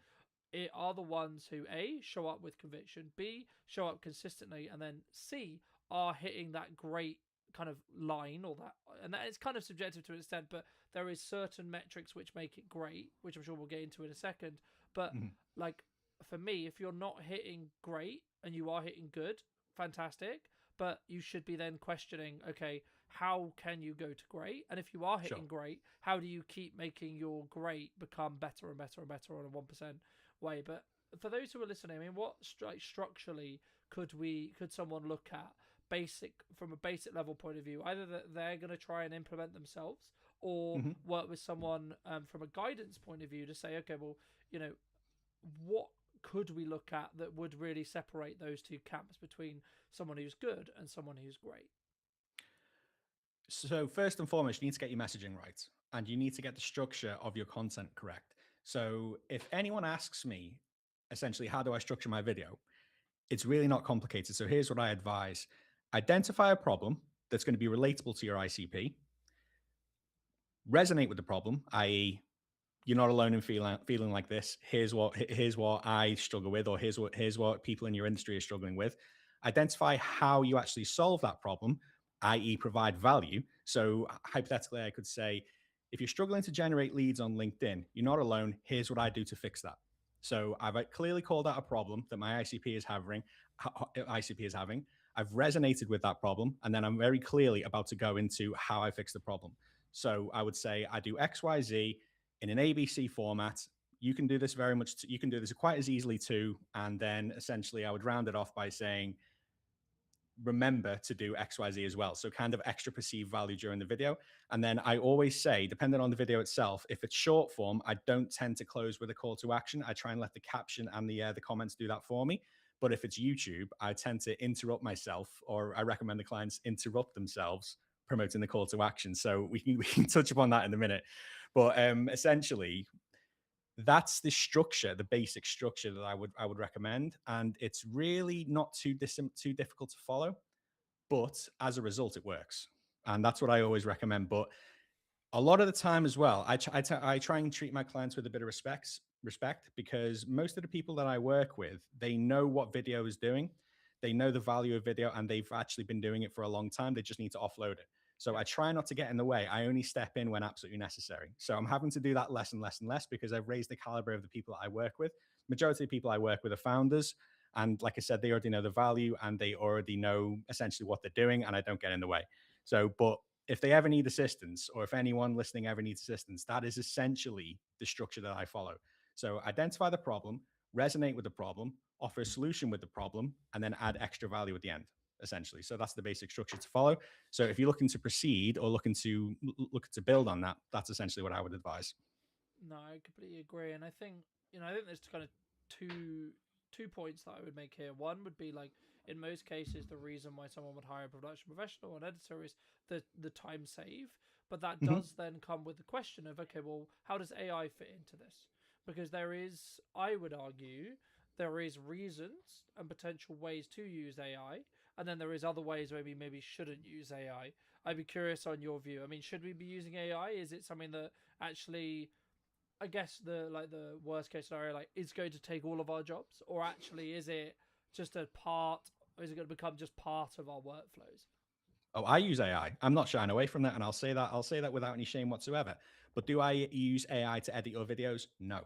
it are the ones who A, show up with conviction, B, show up consistently, and then C, are hitting that great kind of line, or that, and that is kind of subjective to an extent, but there is certain metrics which make it great, which I'm sure we'll get into in a second. But Hmm. like for me, if you're not hitting great and you are hitting good, fantastic, but you should be then questioning, okay, how can you go to great? And if you are Sure. hitting great, how do you keep making your great become better and better and better on a 1% way? But for those who are listening, I mean, what structurally could someone look at basic from a basic level point of view, either that they're going to try and implement themselves, or Hmm. work with someone from a guidance point of view to say, okay, well, you know, what could we look at that would really separate those two camps between someone who's good and someone who's great? So first and foremost, you need to get your messaging right, and you need to get the structure of your content correct. So if anyone asks me, essentially, how do I structure my video? It's really not complicated. So here's what I advise: identify a problem that's going to be relatable to your ICP, resonate with the problem, i.e., you're not alone in feeling like this. Here's what I struggle with, or here's what people in your industry are struggling with. Identify how you actually solve that problem, i.e., provide value. So hypothetically, I could say, if you're struggling to generate leads on LinkedIn, you're not alone. Here's what I do to fix that. So I've clearly called out a problem that my ICP is having. I've resonated with that problem, and then I'm very clearly about to go into how I fix the problem. So I would say I do X, Y, Z in an ABC format. You can do this very much. You can do this quite as easily too. And then essentially, I would round it off by saying, remember to do XYZ as well. So kind of extra perceived value during the video. And then I always say, depending on the video itself, if it's short form, I don't tend to close with a call to action. I try and let the caption and the comments do that for me. But if it's YouTube, I tend to interrupt myself, or I recommend the clients interrupt themselves promoting the call to action. So we can touch upon that in a minute. But essentially, that's the structure, the basic structure that I would recommend, and it's really not too difficult to follow. But as a result, it works, and that's what I always recommend. But a lot of the time as well, I try and treat my clients with a bit of respect, because most of the people that I work with, they know what video is doing, they know the value of video, and they've actually been doing it for a long time. They just need to offload it. So Yeah. I try not to get in the way. I only step in when absolutely necessary. So I'm having to do that less and less and less, because I've raised the caliber of the people that I work with. Majority of the people I work with are founders, and like I said, they already know the value and they already know essentially what they're doing, and I don't get in the way. So, but if they ever need assistance, or if anyone listening ever needs assistance, that is essentially the structure that I follow. So identify the problem, resonate with the problem, offer a solution with the problem, and then add extra value at the end, essentially. So that's the basic structure to follow. So if you're looking to proceed, or looking to build on that, that's essentially what I would advise. No, I completely agree, and I think there's kind of two two points that I would make here. One would be like, in most cases, the reason why someone would hire a production professional or an editor is the time save, but that Mm-hmm. does then come with the question of, okay, well, how does AI fit into this? Because there is, I would argue, there is reasons and potential ways to use AI, and then there is other ways where we maybe shouldn't use AI. I'd be curious on your view. I mean, should we be using AI? Is it something that actually, I guess, the worst case scenario, like, is going to take all of our jobs, or actually is it just a part, or is it going to become just part of our workflows? Oh, I use AI. I'm not shying away from that, and I'll say that without any shame whatsoever. But do I use AI to edit your videos? No.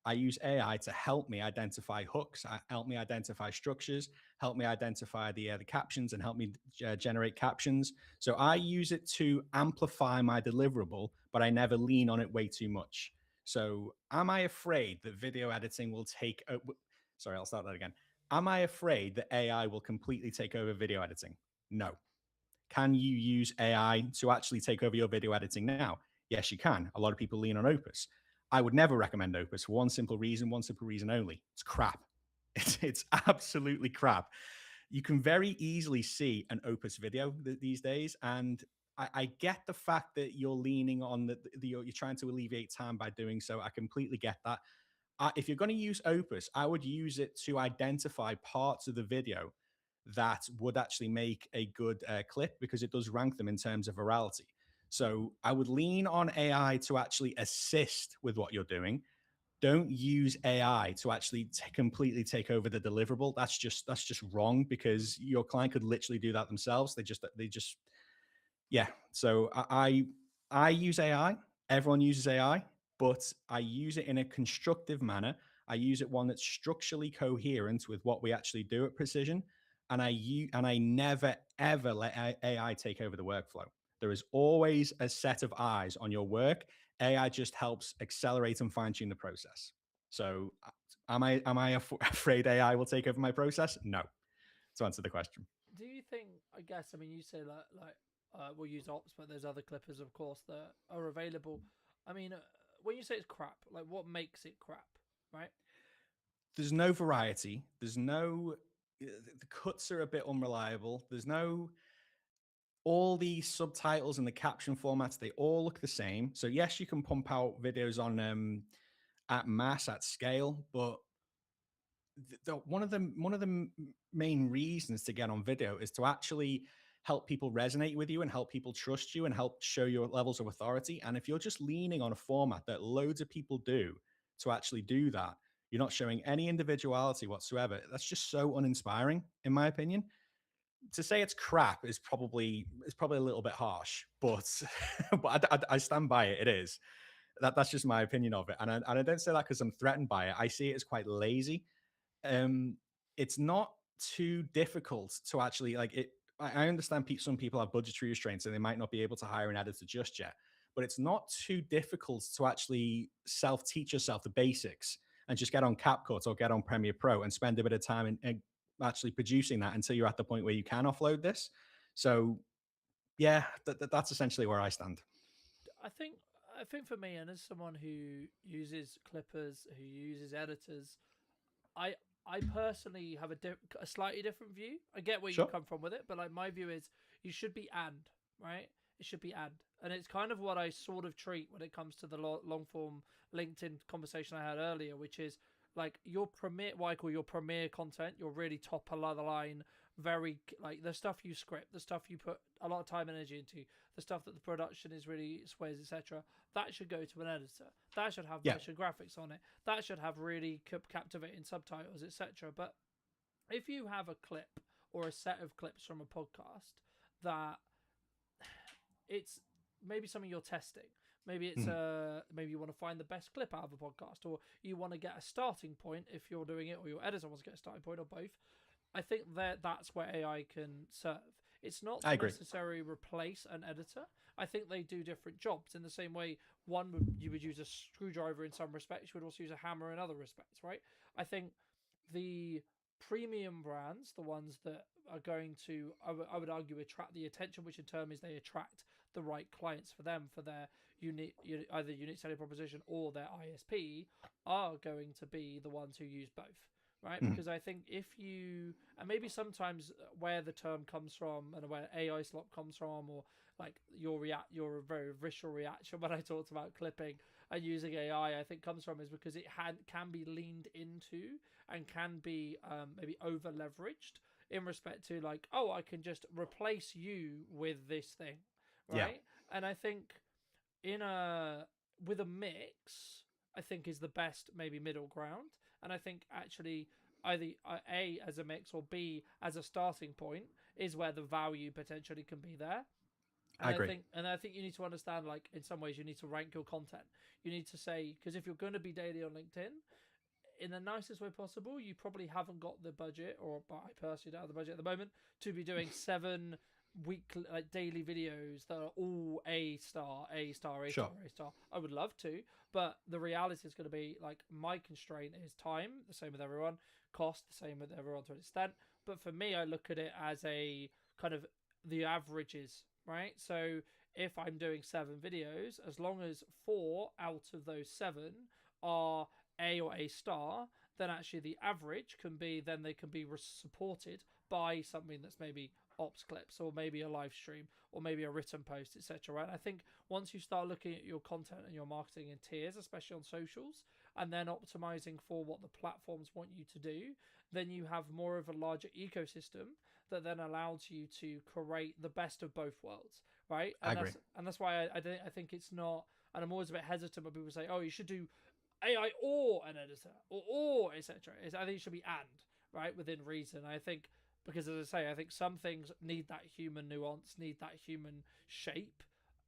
I use AI to help me identify hooks, help me identify structures, help me identify the captions, and help me generate captions. So I use it to amplify my deliverable, but I never lean on it way too much. So am I afraid that video editing will take? Sorry, I'll start that again. Am I afraid that AI will completely take over video editing? No. Can you use AI to actually take over your video editing now? Yes, you can. A lot of people lean on Opus. I would never recommend Opus for one simple reason only. It's crap. It's absolutely crap. You can very easily see an Opus video these days, and I get the fact that you're leaning on you're trying to alleviate time by doing so. I completely get that. If you're going to use Opus, I would use it to identify parts of the video that would actually make a good clip, because it does rank them in terms of virality. So I would lean on AI to actually assist with what you're doing. Don't use AI to actually completely take over the deliverable. That's just wrong, because your client could literally do that themselves. They just yeah. So I use AI. Everyone uses AI, but I use it in a constructive manner. I use it one that's structurally coherent with what we actually do at Precision, and I never ever let AI take over the workflow. There is always a set of eyes on your work. AI just helps accelerate and fine tune the process. So, am I afraid AI will take over my process? No. To answer the question, Do you think? I guess. I mean, you say we'll use ops, but there's other clippers, of course, that are available. I mean, when you say it's crap, like what makes it crap, right? there's no variety. There's no the cuts are a bit unreliable. There's no all the subtitles and the caption formats, they all look the same. So yes, you can pump out videos on at mass at scale, but one of the main reasons to get on video is to actually help people resonate with you and help people trust you and help show your levels of authority. And if you're just leaning on a format that loads of people do to actually do that, you're not showing any individuality whatsoever. That's just so uninspiring, in my opinion. To say it's crap is probably a little bit harsh, but but I stand by it. It is that's just my opinion of it, and I don't say that because I'm threatened by it. I see it as quite lazy. um, it's not too difficult to actually like it. I understand some people have budgetary restraints and they might not be able to hire an editor just yet, but it's not too difficult to actually self teach yourself the basics and just get on CapCut or get on Premiere Pro and spend a bit of time in actually producing that until you're at the point where you can offload this. So yeah, that's essentially where I stand. I think. I think for me, and as someone who uses clippers, who uses editors, I I personally have a slightly different view. I get where you Sure. come from with it, but like my view is you should be right. It should be and it's kind of what I sort of treat when it comes to the long form LinkedIn conversation I had earlier, which is like your premier, what I call your premier content, your really top of the line, very like the stuff you script, the stuff you put a lot of time and energy into, the stuff that the production is really sways, etc. That should go to an editor. That should have Yeah. motion graphics on it. That should have really captivating subtitles, etc. But if you have a clip or a set of clips from a podcast that it's maybe something you're testing. Maybe it's Mhm. maybe you want to find the best clip out of a podcast, or you want to get a starting point if you're doing it, or your editor wants to get a starting point, or both. I think that's where AI can serve. It's not I to agree. necessarily replace an editor. I think they do different jobs in the same way. You would use a screwdriver in some respects. You would also use a hammer in other respects, right? I think the premium brands, the ones that are going to, I would argue, attract the attention, which in turn is they attract the right clients for them for their unique, either unique selling proposition or their ISP, are going to be the ones who use both, right? Mhm. Because I think if you, and maybe sometimes where the term comes from and where AI slop comes from, or like your very visceral reaction when I talked about clipping and using AI, I think comes from is because it can be leaned into and can be maybe over leveraged in respect to like, oh, I can just replace you with this thing, Yeah. right? And I think in a with a mix, I think is the best maybe middle ground. And I think actually either A as a mix or B as a starting point is where the value potentially can be there. I agree. And I think you need to understand, like, in some ways you need to rank your content. You need to say, because if you're going to be daily on LinkedIn, in the nicest way possible, you probably haven't got the budget, or but I personally don't have the budget at the moment to be doing 7 weekly, like daily videos that are all A star, A star, A star, Sure. A star. I would love to, but the reality is going to be like my constraint is time, the same with everyone, cost, the same with everyone to an extent. But for me, I look at it as a kind of the averages, right? So if I'm doing 7 videos, as long as 4 out of those 7 are A or A star, then actually the average can be, then they can be supported by something that's maybe ops clips or maybe a live stream or maybe a written post, etc. Right? I think once you start looking at your content and your marketing in tiers, especially on socials, and then optimizing for what the platforms want you to do, then you have more of a larger ecosystem that then allows you to create the best of both worlds, right? I agree. And that's why I think it's not. And I'm always a bit hesitant when people say, "Oh, you should do AI or an editor or etc." I think it should be right within reason. I think because as I say, I think some things need that human nuance, need that human shape,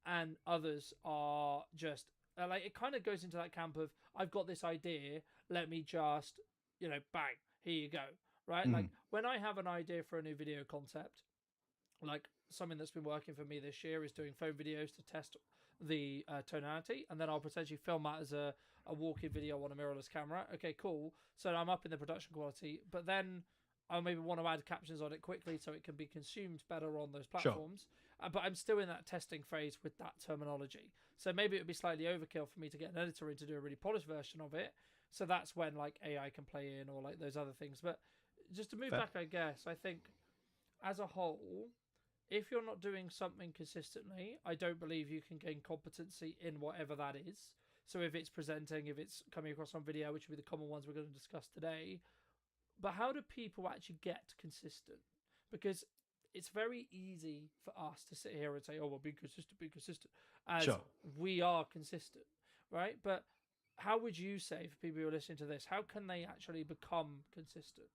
and others are just like it kind of goes into that camp of I've got this idea, let me just bang, here you go, right? Like Mhm. when I have an idea for a new video concept, like something that's been working for me this year is doing phone videos to test the tonality, and then I'll potentially film that as a walk-in video on a mirrorless camera. Okay, cool. So I'm up in the production quality, but then I maybe want to add captions on it quickly so it can be consumed better on those Sure. platforms. But I'm still in that testing phase with that terminology. So maybe it would be slightly overkill for me to get an editor in to do a really polished version of it. So that's when like AI can play in or like those other things. But just to move Fair. back, I guess, I think as a whole, if you're not doing something consistently, I don't believe you can gain competency in whatever that is. So if it's presenting, if it's coming across on video, which will be the common ones we're going to discuss today, but how do people actually get consistent? Because it's very easy for us to sit here and say, "Oh, well, be consistent," as Sure. we are consistent, right? But how would you say for people who are listening to this, how can they actually become consistent?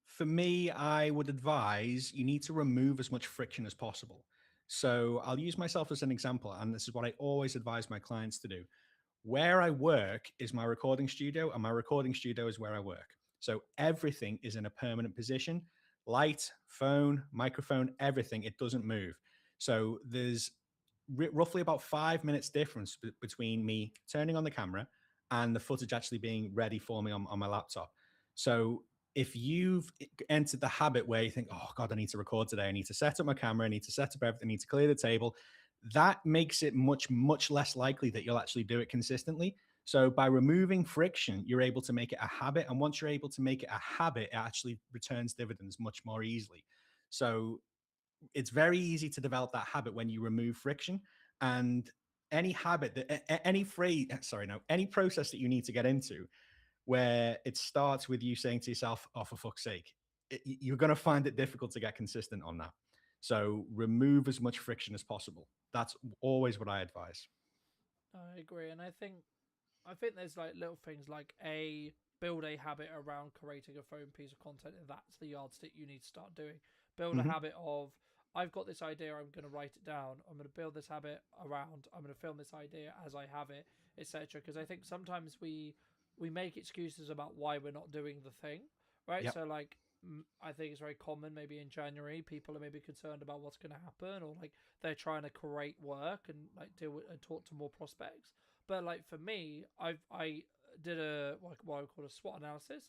For me, I would advise you need to remove as much friction as possible. So I'll use myself as an example, and this is what I always advise my clients to do. Where I work is my recording studio, and my recording studio is where I work. So everything is in a permanent position, light, phone, microphone, everything. It doesn't move. So there's roughly about 5 minutes difference between me turning on the camera and the footage actually being ready for me on my laptop. So if you've entered the habit where you think, oh God, I need to record today, I need to set up my camera, I need to set up everything, I need to clear the table, that makes it much, much less likely that you'll actually do it consistently. So by removing friction, you're able to make it a habit. And once you're able to make it a habit, it actually returns dividends much more easily. So it's very easy to develop that habit when you remove friction. And any habit that any phrase, sorry, no, any process that you need to get into where it starts with you saying to yourself, oh, for fuck's sake, you're going to find it difficult to get consistent on that. So remove as much friction as possible. That's always what I advise. I agree, and I think there's like little things like a build a habit around creating a phone piece of content, and that's the yardstick you need to start doing. Build a Mm-hmm. habit of I've got this idea, I'm going to write it down. I'm going to build this habit around. I'm going to film this idea as I have it, etc. Because I think sometimes we make excuses about why we're not doing the thing, right? Yep. So like I think it's very common. Maybe in January, people are maybe concerned about what's going to happen, or like they're trying to create work and like deal with and talk to more prospects. But like for me, I did a what I call a SWOT analysis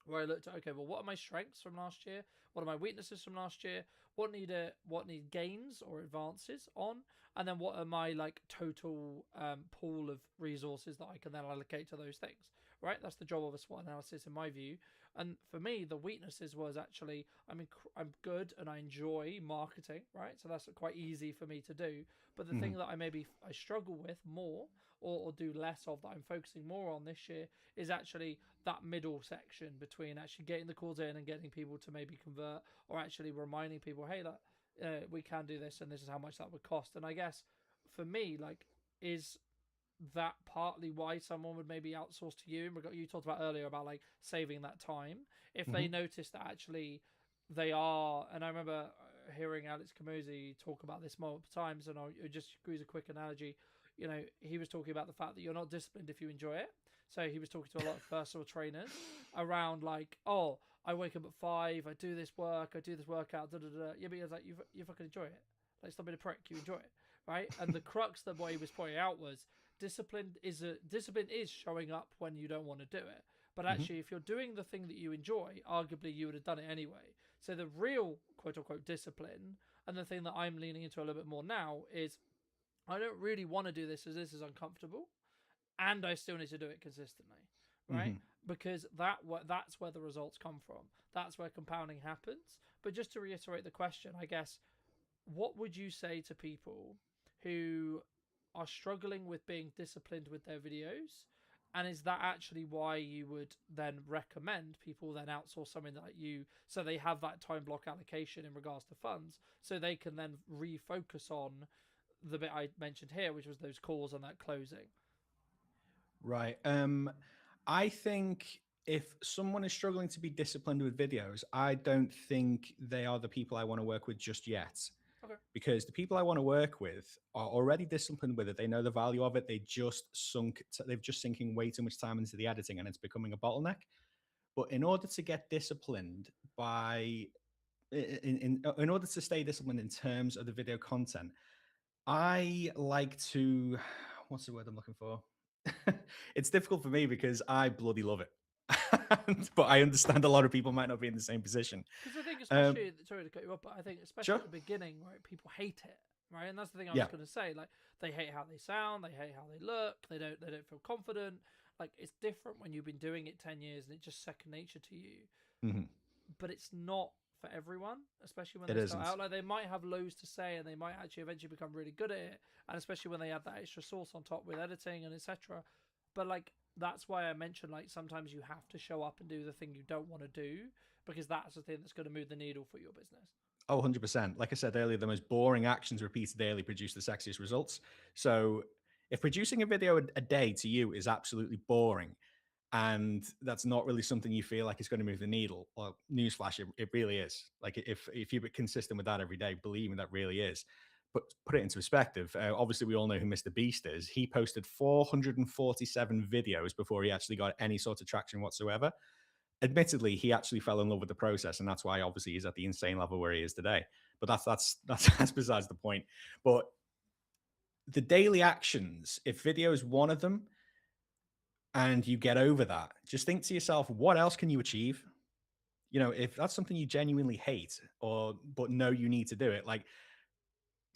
where I looked at, okay, well, what are my strengths from last year? What are my weaknesses from last year? What need gains or advances on? And then what are my like total pool of resources that I can then allocate to those things? Right, that's the job of a SWOT analysis in my view. And for me, the weaknesses was actually I'm good and I enjoy marketing, right? So that's quite easy for me to do. But the Mm-hmm. thing that I struggle with more or do less of that I'm focusing more on this year is actually that middle section between actually getting the calls in and getting people to maybe convert, or actually reminding people, hey, that we can do this and this is how much that would cost. And I guess for me, like, is that partly why someone would maybe outsource to you? You talked about earlier about like saving that time. If Mm-hmm. they notice that actually they are, and I remember hearing Alex Camusi talk about this multiple times, and I'll just use a quick analogy. He was talking about the fact that you're not disciplined if you enjoy it. So he was talking to a lot of personal trainers around like, oh, I wake up at 5, I do this work, I do this workout, da da da. Yeah, but he was like, you fucking enjoy it. Like, stop being a prick. You enjoy it, right? And the crux that what he was pointing out was discipline is showing up when you don't want to do it. But Mm-hmm. actually, if you're doing the thing that you enjoy, arguably you would have done it anyway. So the real quote unquote discipline, and the thing that I'm leaning into a little bit more now, is I don't really want to do this as this is uncomfortable, and I still need to do it consistently, right? Mm-hmm. Because that's where the results come from. That's where compounding happens. But just to reiterate the question, I guess, what would you say to people who are struggling with being disciplined with their videos? And is that actually why you would then recommend people then outsource something like you, so they have that time block allocation in regards to funds, so they can then refocus on the bit I mentioned here, which was those calls and that closing? Right. I think if someone is struggling to be disciplined with videos, I don't think they are the people I want to work with just yet. Okay. Because the people I want to work with are already disciplined with it. They know the value of it. They've just sinking way too much time into the editing and it's becoming a bottleneck. But in order to get disciplined by in order to stay disciplined in terms of the video content, I like to, what's the word I'm looking for? It's difficult for me because I bloody love it. But I understand a lot of people might not be in the same position. Because I think, Um, especially, sorry to cut you off, but I think especially sure. at the beginning, right, people hate it, right, and that's the thing I was Yeah. going to say. Like, they hate how they sound, they hate how they look, they don't feel confident. Like, it's different when you've been doing it 10 years and it's just second nature to you. Hmm. But it's not for everyone, especially when It they start isn't. out. Like, they might have loads to say and they might actually eventually become really good at it, and especially when they add that extra sauce on top with editing and etc. But like, that's why I mentioned, like, sometimes you have to show up and do the thing you don't want to do, because that's the thing that's going to move the needle for your business. Oh, 100%. Like I said earlier, the most boring actions repeated daily produce the sexiest results. So if producing a video a day to you is absolutely boring, and that's not really something you feel like is going to move the needle, well, newsflash, it really is. Like if you're consistent with that every day, believe me, that really is. But put it into perspective. Obviously, we all know who Mr. Beast is. He posted 447 videos before he actually got any sort of traction whatsoever. Admittedly, he actually fell in love with the process, and that's why obviously he's at the insane level where he is today. But that's besides the point. But the daily actions, if video is one of them, and you get over that, just think to yourself, what else can you achieve? You know, if that's something you genuinely hate or but know you need to do it, like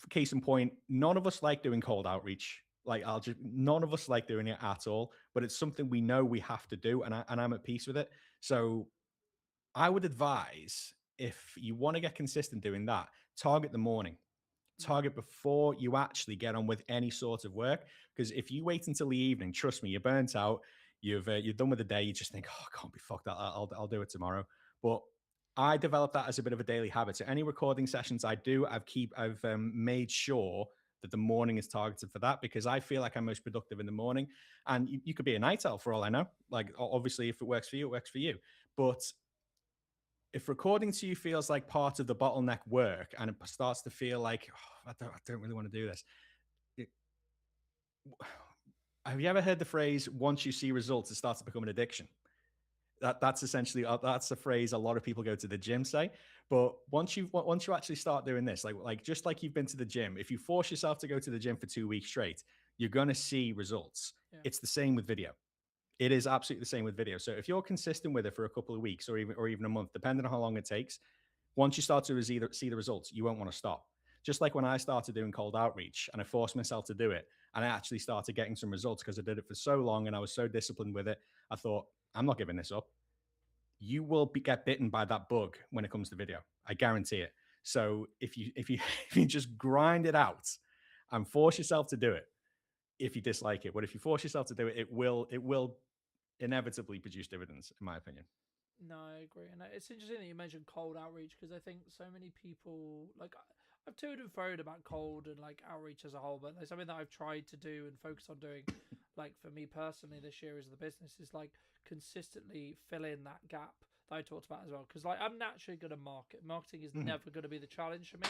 case in point, none of us like doing cold outreach. Like none of us like doing it at all, but it's something we know we have to do, and I'm at peace with it. So I would advise, if you want to get consistent doing that, target the morning. Mm. Target before you actually get on with any sort of work. Because if you wait until the evening, trust me, you're burnt out. You're done with the day. You just think, oh, I can't be fucked. I'll do it tomorrow. But I developed that as a bit of a daily habit. So any recording sessions I do, I've made sure that the morning is targeted for that, because I feel like I'm most productive in the morning. And you could be a night owl for all I know. Like obviously, if it works for you, it works for you. But if recording to you feels like part of the bottleneck work, and it starts to feel like, oh, I don't really want to do this. It, have you ever heard the phrase, once you see results, it starts to become an addiction? That's essentially, that's a phrase a lot of people go to the gym say. But once you actually start doing this, like just like you've been to the gym, if you force yourself to go to the gym for 2 weeks straight, you're going to see results. Yeah. It's the same with video. It is absolutely the same with video. So if you're consistent with it for a couple of weeks, or even a month, depending on how long it takes, once you start to see the results, you won't want to stop. Just like when I started doing cold outreach and I forced myself to do it, and I actually started getting some results because I did it for so long and I was so disciplined with it, I thought, I'm not giving this up. You will get bitten by that bug when it comes to video. I guarantee it. So if you if you just grind it out and force yourself to do it, if you dislike it, but if you force yourself to do it, it will inevitably produce dividends, in my opinion. No, I agree, and it's interesting that you mentioned cold outreach, because I think so many people, like, I've toed and froed about cold and like outreach as a whole, but like something that I've tried to do and focus on doing, like for me personally this year as the business, is like consistently fill in that gap that I talked about as well. Because like, I'm naturally good at marketing is Mhm. never going to be the challenge for me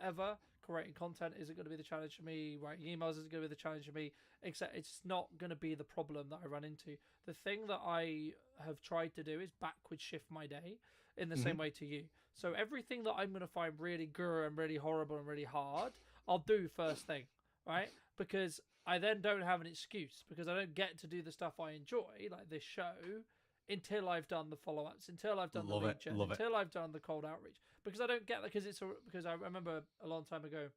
ever. Creating content isn't going to be the challenge for me. Writing emails isn't going to be the challenge for me. Except it's not going to be the problem that I run into. The thing that I have tried to do is backward shift my day in the same Mhm. way to you. So everything that I'm going to find really guru and really horrible and really hard, I'll do first thing, right? Because I then don't have an excuse, because I don't get to do the stuff I enjoy, like this show, until I've done the follow ups, until I've done the Love it. lead gen, Love it. until I've done the cold outreach. Because I don't get that, because I remember a long time ago,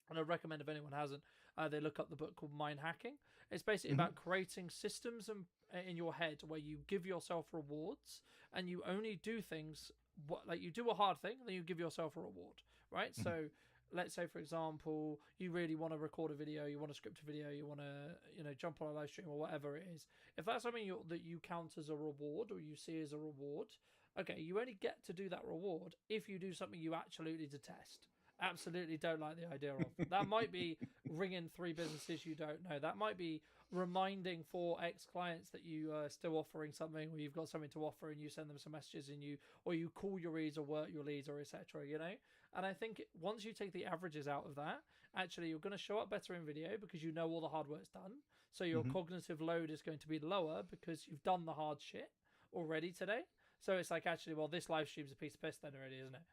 and I recommend if anyone hasn't, they look up the book called Mind Hacking. It's basically Mhm. about creating systems in your head where you give yourself rewards, and you only do things like, you do a hard thing, and then you give yourself a reward, right? Mhm. So let's say, for example, you really want to record a video, you want to script a video, you want to, jump on a live stream or whatever it is. If that's something that you count as a reward, or you see as a reward, okay, you only get to do that reward if you do something you absolutely detest, absolutely don't like the idea of. That might be ringing three businesses you don't know. That might be reminding four ex clients that you are still offering something, or you've got something to offer, and you send them some messages, and you call your leads or work your leads, or etc. And I think once you take the averages out of that, actually you're going to show up better in video, because you know all the hard work's done. So your Mhm. cognitive load is going to be lower, because you've done the hard shit already today. So it's like, actually, well, this live stream's a piece of piss then already, isn't it?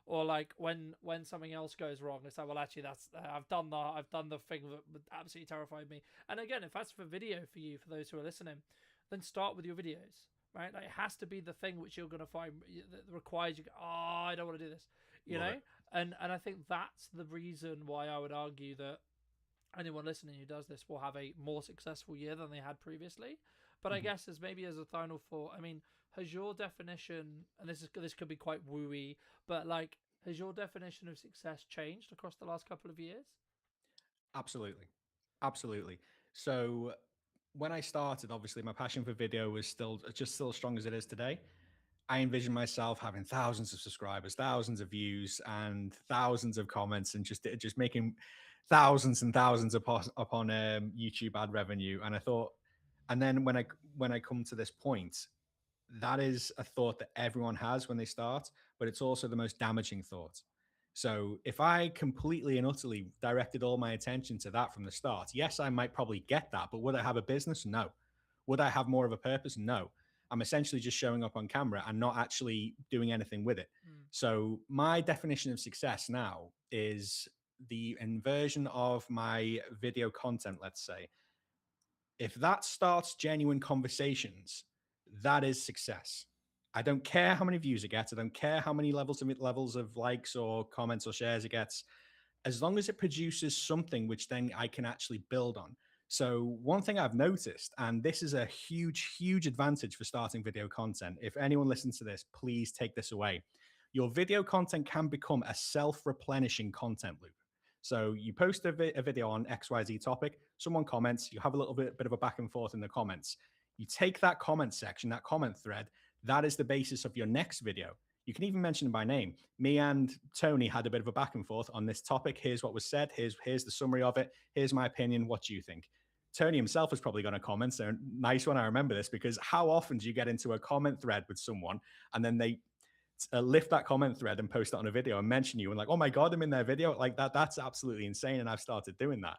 or like when something else goes wrong, it's like, well, actually, that's I've done the thing that would absolutely terrified me. And again, if that's for video for you, for those who are listening, then start with your videos, right? Like, it has to be the thing which you're going to find that requires you. Oh, I don't want to do this, you Love know. it. And I think that's the reason why I would argue that anyone listening who does this will have a more successful year than they had previously. But I Mhm. guess as maybe as a final thought, I mean, has your definition, and this could be quite wooey, but like, has your definition of success changed across the last couple of years? Absolutely. Absolutely. So when I started, obviously my passion for video was still as strong as it is today. I envision myself having thousands of subscribers, thousands of views, and thousands of comments, and just making thousands and thousands upon YouTube ad revenue. And I thought, and then when I come to this point, that is a thought that everyone has when they start, but it's also the most damaging thought. So if I completely and utterly directed all my attention to that from the start, yes, I might probably get that, but would I have a business? No. Would I have more of a purpose? No. I'm essentially just showing up on camera and not actually doing anything with it. Mm. So my definition of success now is the inversion of my video content, let's say. If that starts genuine conversations, that is success. I don't care how many views it gets. I don't care how many levels of likes or comments or shares it gets, as long as it produces something which then I can actually build on. So one thing I've noticed, and this is a huge, huge advantage for starting video content. If anyone listens to this, please take this away. Your video content can become a self-replenishing content loop. So you post a video on XYZ topic, someone comments, you have a little bit of a back and forth in the comments. You take that comment section, that comment thread, that is the basis of your next video. You can even mention them by name. Me and Tony had a bit of a back and forth on this topic. Here's what was said. Here's the summary of it. Here's my opinion. What do you think? Tony himself is probably going to comment. So nice one. I remember this because how often do you get into a comment thread with someone and then they lift that comment thread and post it on a video and mention you and like, oh my God, I'm in their video like that. That's absolutely insane. And I've started doing that.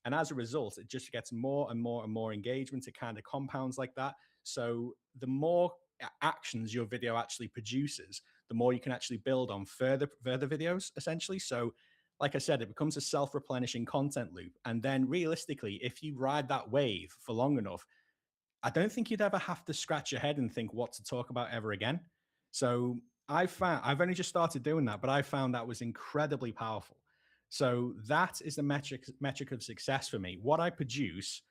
And as a result, it just gets more and more and more engagement. It kind of compounds like that. So the more actions your video actually produces, the more you can actually build on further videos, essentially. So, like I said, it becomes a self-replenishing content loop. And then realistically, if you ride that wave for long enough, I don't think you'd ever have to scratch your head and think what to talk about ever again. So I've only just started doing that, but I found that was incredibly powerful. So that is the metric of success for me. What I produce,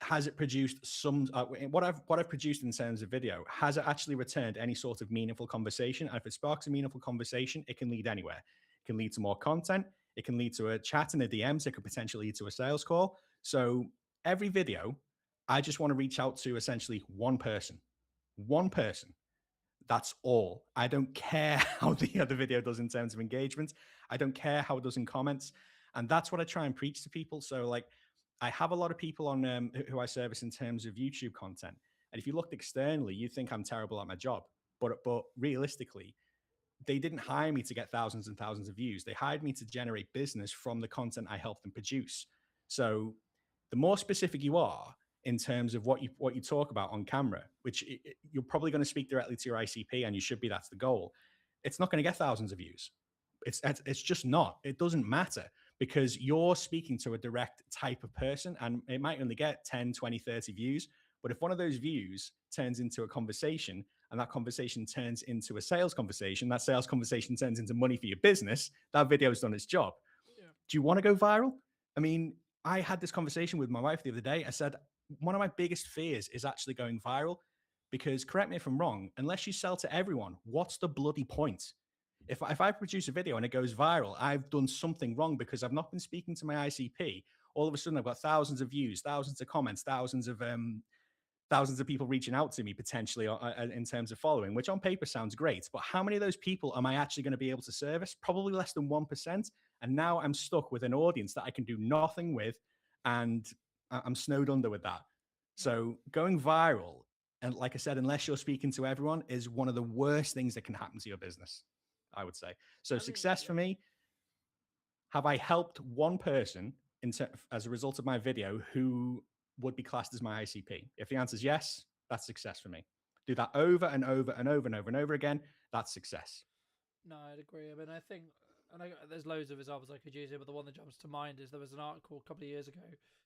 has it produced some what I've produced in terms of video, has it actually returned any sort of meaningful conversation? And if it sparks a meaningful conversation, it can lead anywhere. It can lead to more content, it can lead to a chat in the DMs, it could potentially lead to a sales call. So every video, I just want to reach out to essentially one person. That's all. I don't care how the other video does in terms of engagement. I don't care how it does in comments. And that's what I try and preach to people. So, like, I have a lot of people on who I service in terms of YouTube content. And if you looked externally, you'd think I'm terrible at my job. But realistically, they didn't hire me to get thousands and thousands of views. They hired me to generate business from the content I helped them produce. So the more specific you are in terms of what you talk about on camera, which you're probably going to speak directly to your ICP, and you should be. That's the goal. It's not going to get thousands of views. It's just not. It doesn't matter because you're speaking to a direct type of person, and it might only get 10, 20, 30 views. But if one of those views turns into a conversation, and that conversation turns into a sales conversation, that sales conversation turns into money for your business, that video's done its job. Yeah. Do you want to go viral? I mean, I had this conversation with my wife the other day. I said, one of my biggest fears is actually going viral because, correct me if I'm wrong, unless you sell to everyone, what's the bloody point? If I produce a video and it goes viral, I've done something wrong because I've not been speaking to my ICP. All of a sudden, I've got thousands of views, thousands of comments, thousands of people reaching out to me potentially in terms of following, which on paper sounds great. But how many of those people am I actually going to be able to service? Probably less than 1%. And now I'm stuck with an audience that I can do nothing with. And I'm snowed under with that. Yeah. So going viral, and like I said, unless you're speaking to everyone, is one of the worst things that can happen to your business, I would say. So I think, success yeah. for me, have I helped one person as a result of my video who would be classed as my ICP? If the answer is yes, that's success for me. Do that over and over and over and over and over again. That's success. No, I'd agree. I mean, I think, there's loads of examples I could use here, but the one that jumps to mind is there was an article a couple of years ago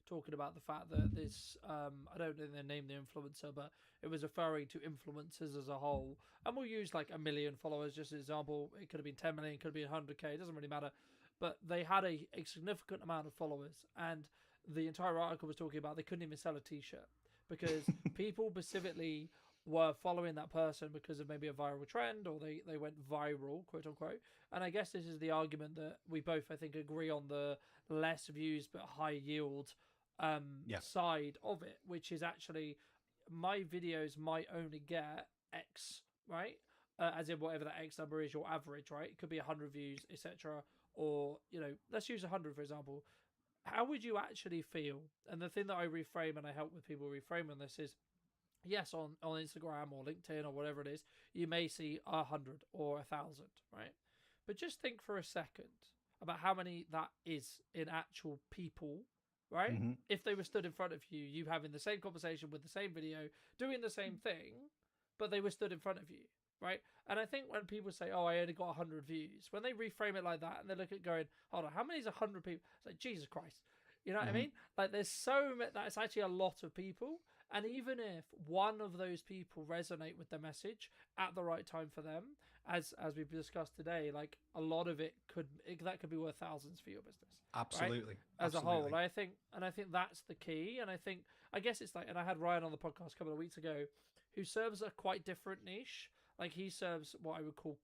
talking about the fact that this, I don't know the name the influencer, but it was referring to influencers as a whole. And we'll use like 1 million followers, just as an example. It could have been 10 million, could have been 100K, it doesn't really matter. But they had a significant amount of followers, and the entire article was talking about they couldn't even sell a t shirt because people specifically were following that person because of maybe a viral trend, or they went viral, quote unquote. And I guess this is the argument that we both, I think, agree on, the less views but high yield Yeah. side of it, which is actually my videos might only get X, right? As in whatever that X number is, your average, right? It could be 100 views, etc. Or, let's use 100 for example. How would you actually feel? And the thing that I reframe and I help with people reframe on this is, yes, on Instagram or LinkedIn or whatever it is, you may see 100 or 1,000, right? But just think for a second about how many that is in actual people, right? Mm-hmm. If they were stood in front of you, you having the same conversation with the same video, doing the same thing, but they were stood in front of you, right? And I think when people say, "Oh, I only got 100 views," when they reframe it like that and they look at going, "Hold on, how many is 100 people?" It's like, Jesus Christ. You know what I mean? Like, there's so many, that's actually a lot of people. And even if one of those people resonate with the message at the right time for them, as we've discussed today, like a lot of that could be worth thousands for your business. Absolutely. Right? As Absolutely. a whole. I think that's the key. And I guess it's like, and I had Ryan on the podcast a couple of weeks ago, who serves a quite different niche. Like, he serves what I would call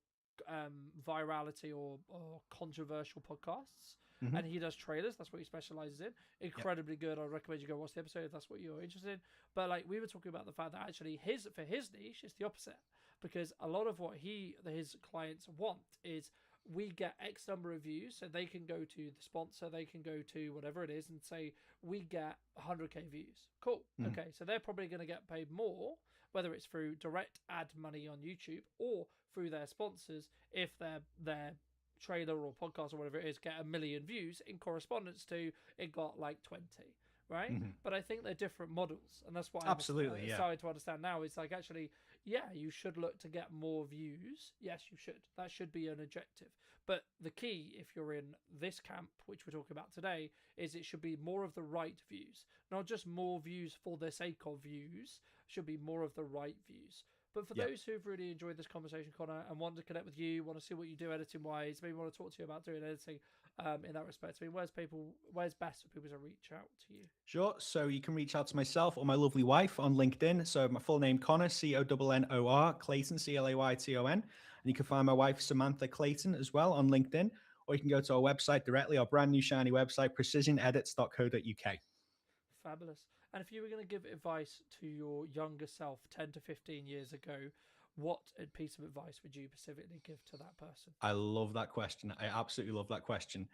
virality or controversial podcasts. Mm-hmm. And he does trailers. That's what he specializes in. Incredibly good. I recommend you go watch the episode if that's what you're interested in. But like, we were talking about the fact that actually for his niche, it's the opposite, because a lot of what his clients want is, we get X number of views, so they can go to the sponsor, they can go to whatever it is, and say we get 100K views. Cool. Mm-hmm. Okay, so they're probably going to get paid more, whether it's through direct ad money on YouTube or through their sponsors, if their trailer or podcast or whatever it is get 1 million views in correspondence to it got like 20, right? Mm-hmm. But I think they're different models, and that's what I'm starting to understand now. It's like, actually, yeah, you should look to get more views. Yes, you should. That should be an objective. But the key, if you're in this camp, which we're talking about today, is it should be more of the right views, not just more views for the sake of views. Should be more of the right views. But for those who've really enjoyed this conversation, Connor, and want to connect with you, want to see what you do editing wise, maybe want to talk to you about doing editing in that respect, I mean, where's best for people to reach out to you? Sure. So you can reach out to myself or my lovely wife on LinkedIn. So my full name, Connor, Connor, Clayton, Clayton. And you can find my wife, Samantha Clayton, as well on LinkedIn. Or you can go to our website directly, our brand new shiny website, precisionedits.co.uk. Fabulous. And if you were going to give advice to your younger self 10 to 15 years ago, what piece of advice would you specifically give to that person? I love that question. I absolutely love that question.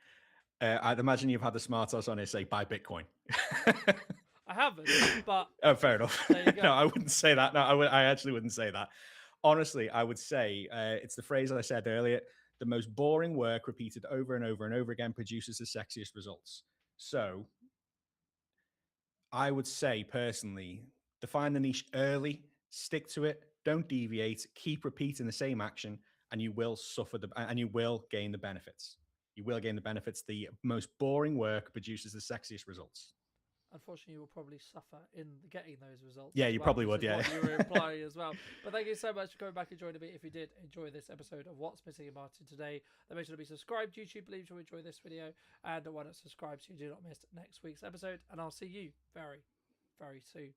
I'd imagine you've had the smart ass on it say, buy Bitcoin. I haven't, but... Oh, fair enough. There you go. No, I wouldn't say that. No, I actually wouldn't say that. Honestly, I would say it's the phrase I said earlier. The most boring work repeated over and over and over again produces the sexiest results. So I would say personally, define the niche early, stick to it, don't deviate, keep repeating the same action, and you will gain the benefits. You will gain the benefits. The most boring work produces the sexiest results. Unfortunately, you will probably suffer in getting those results. Yeah, you probably would. Yeah, what you were implying as well. But thank you so much for coming back and joining me. If you did enjoy this episode of What's Missing in Marketing today, then make sure to be subscribed. YouTube believes you'll enjoy this video, and why not subscribe so you do not miss next week's episode. And I'll see you very, very soon.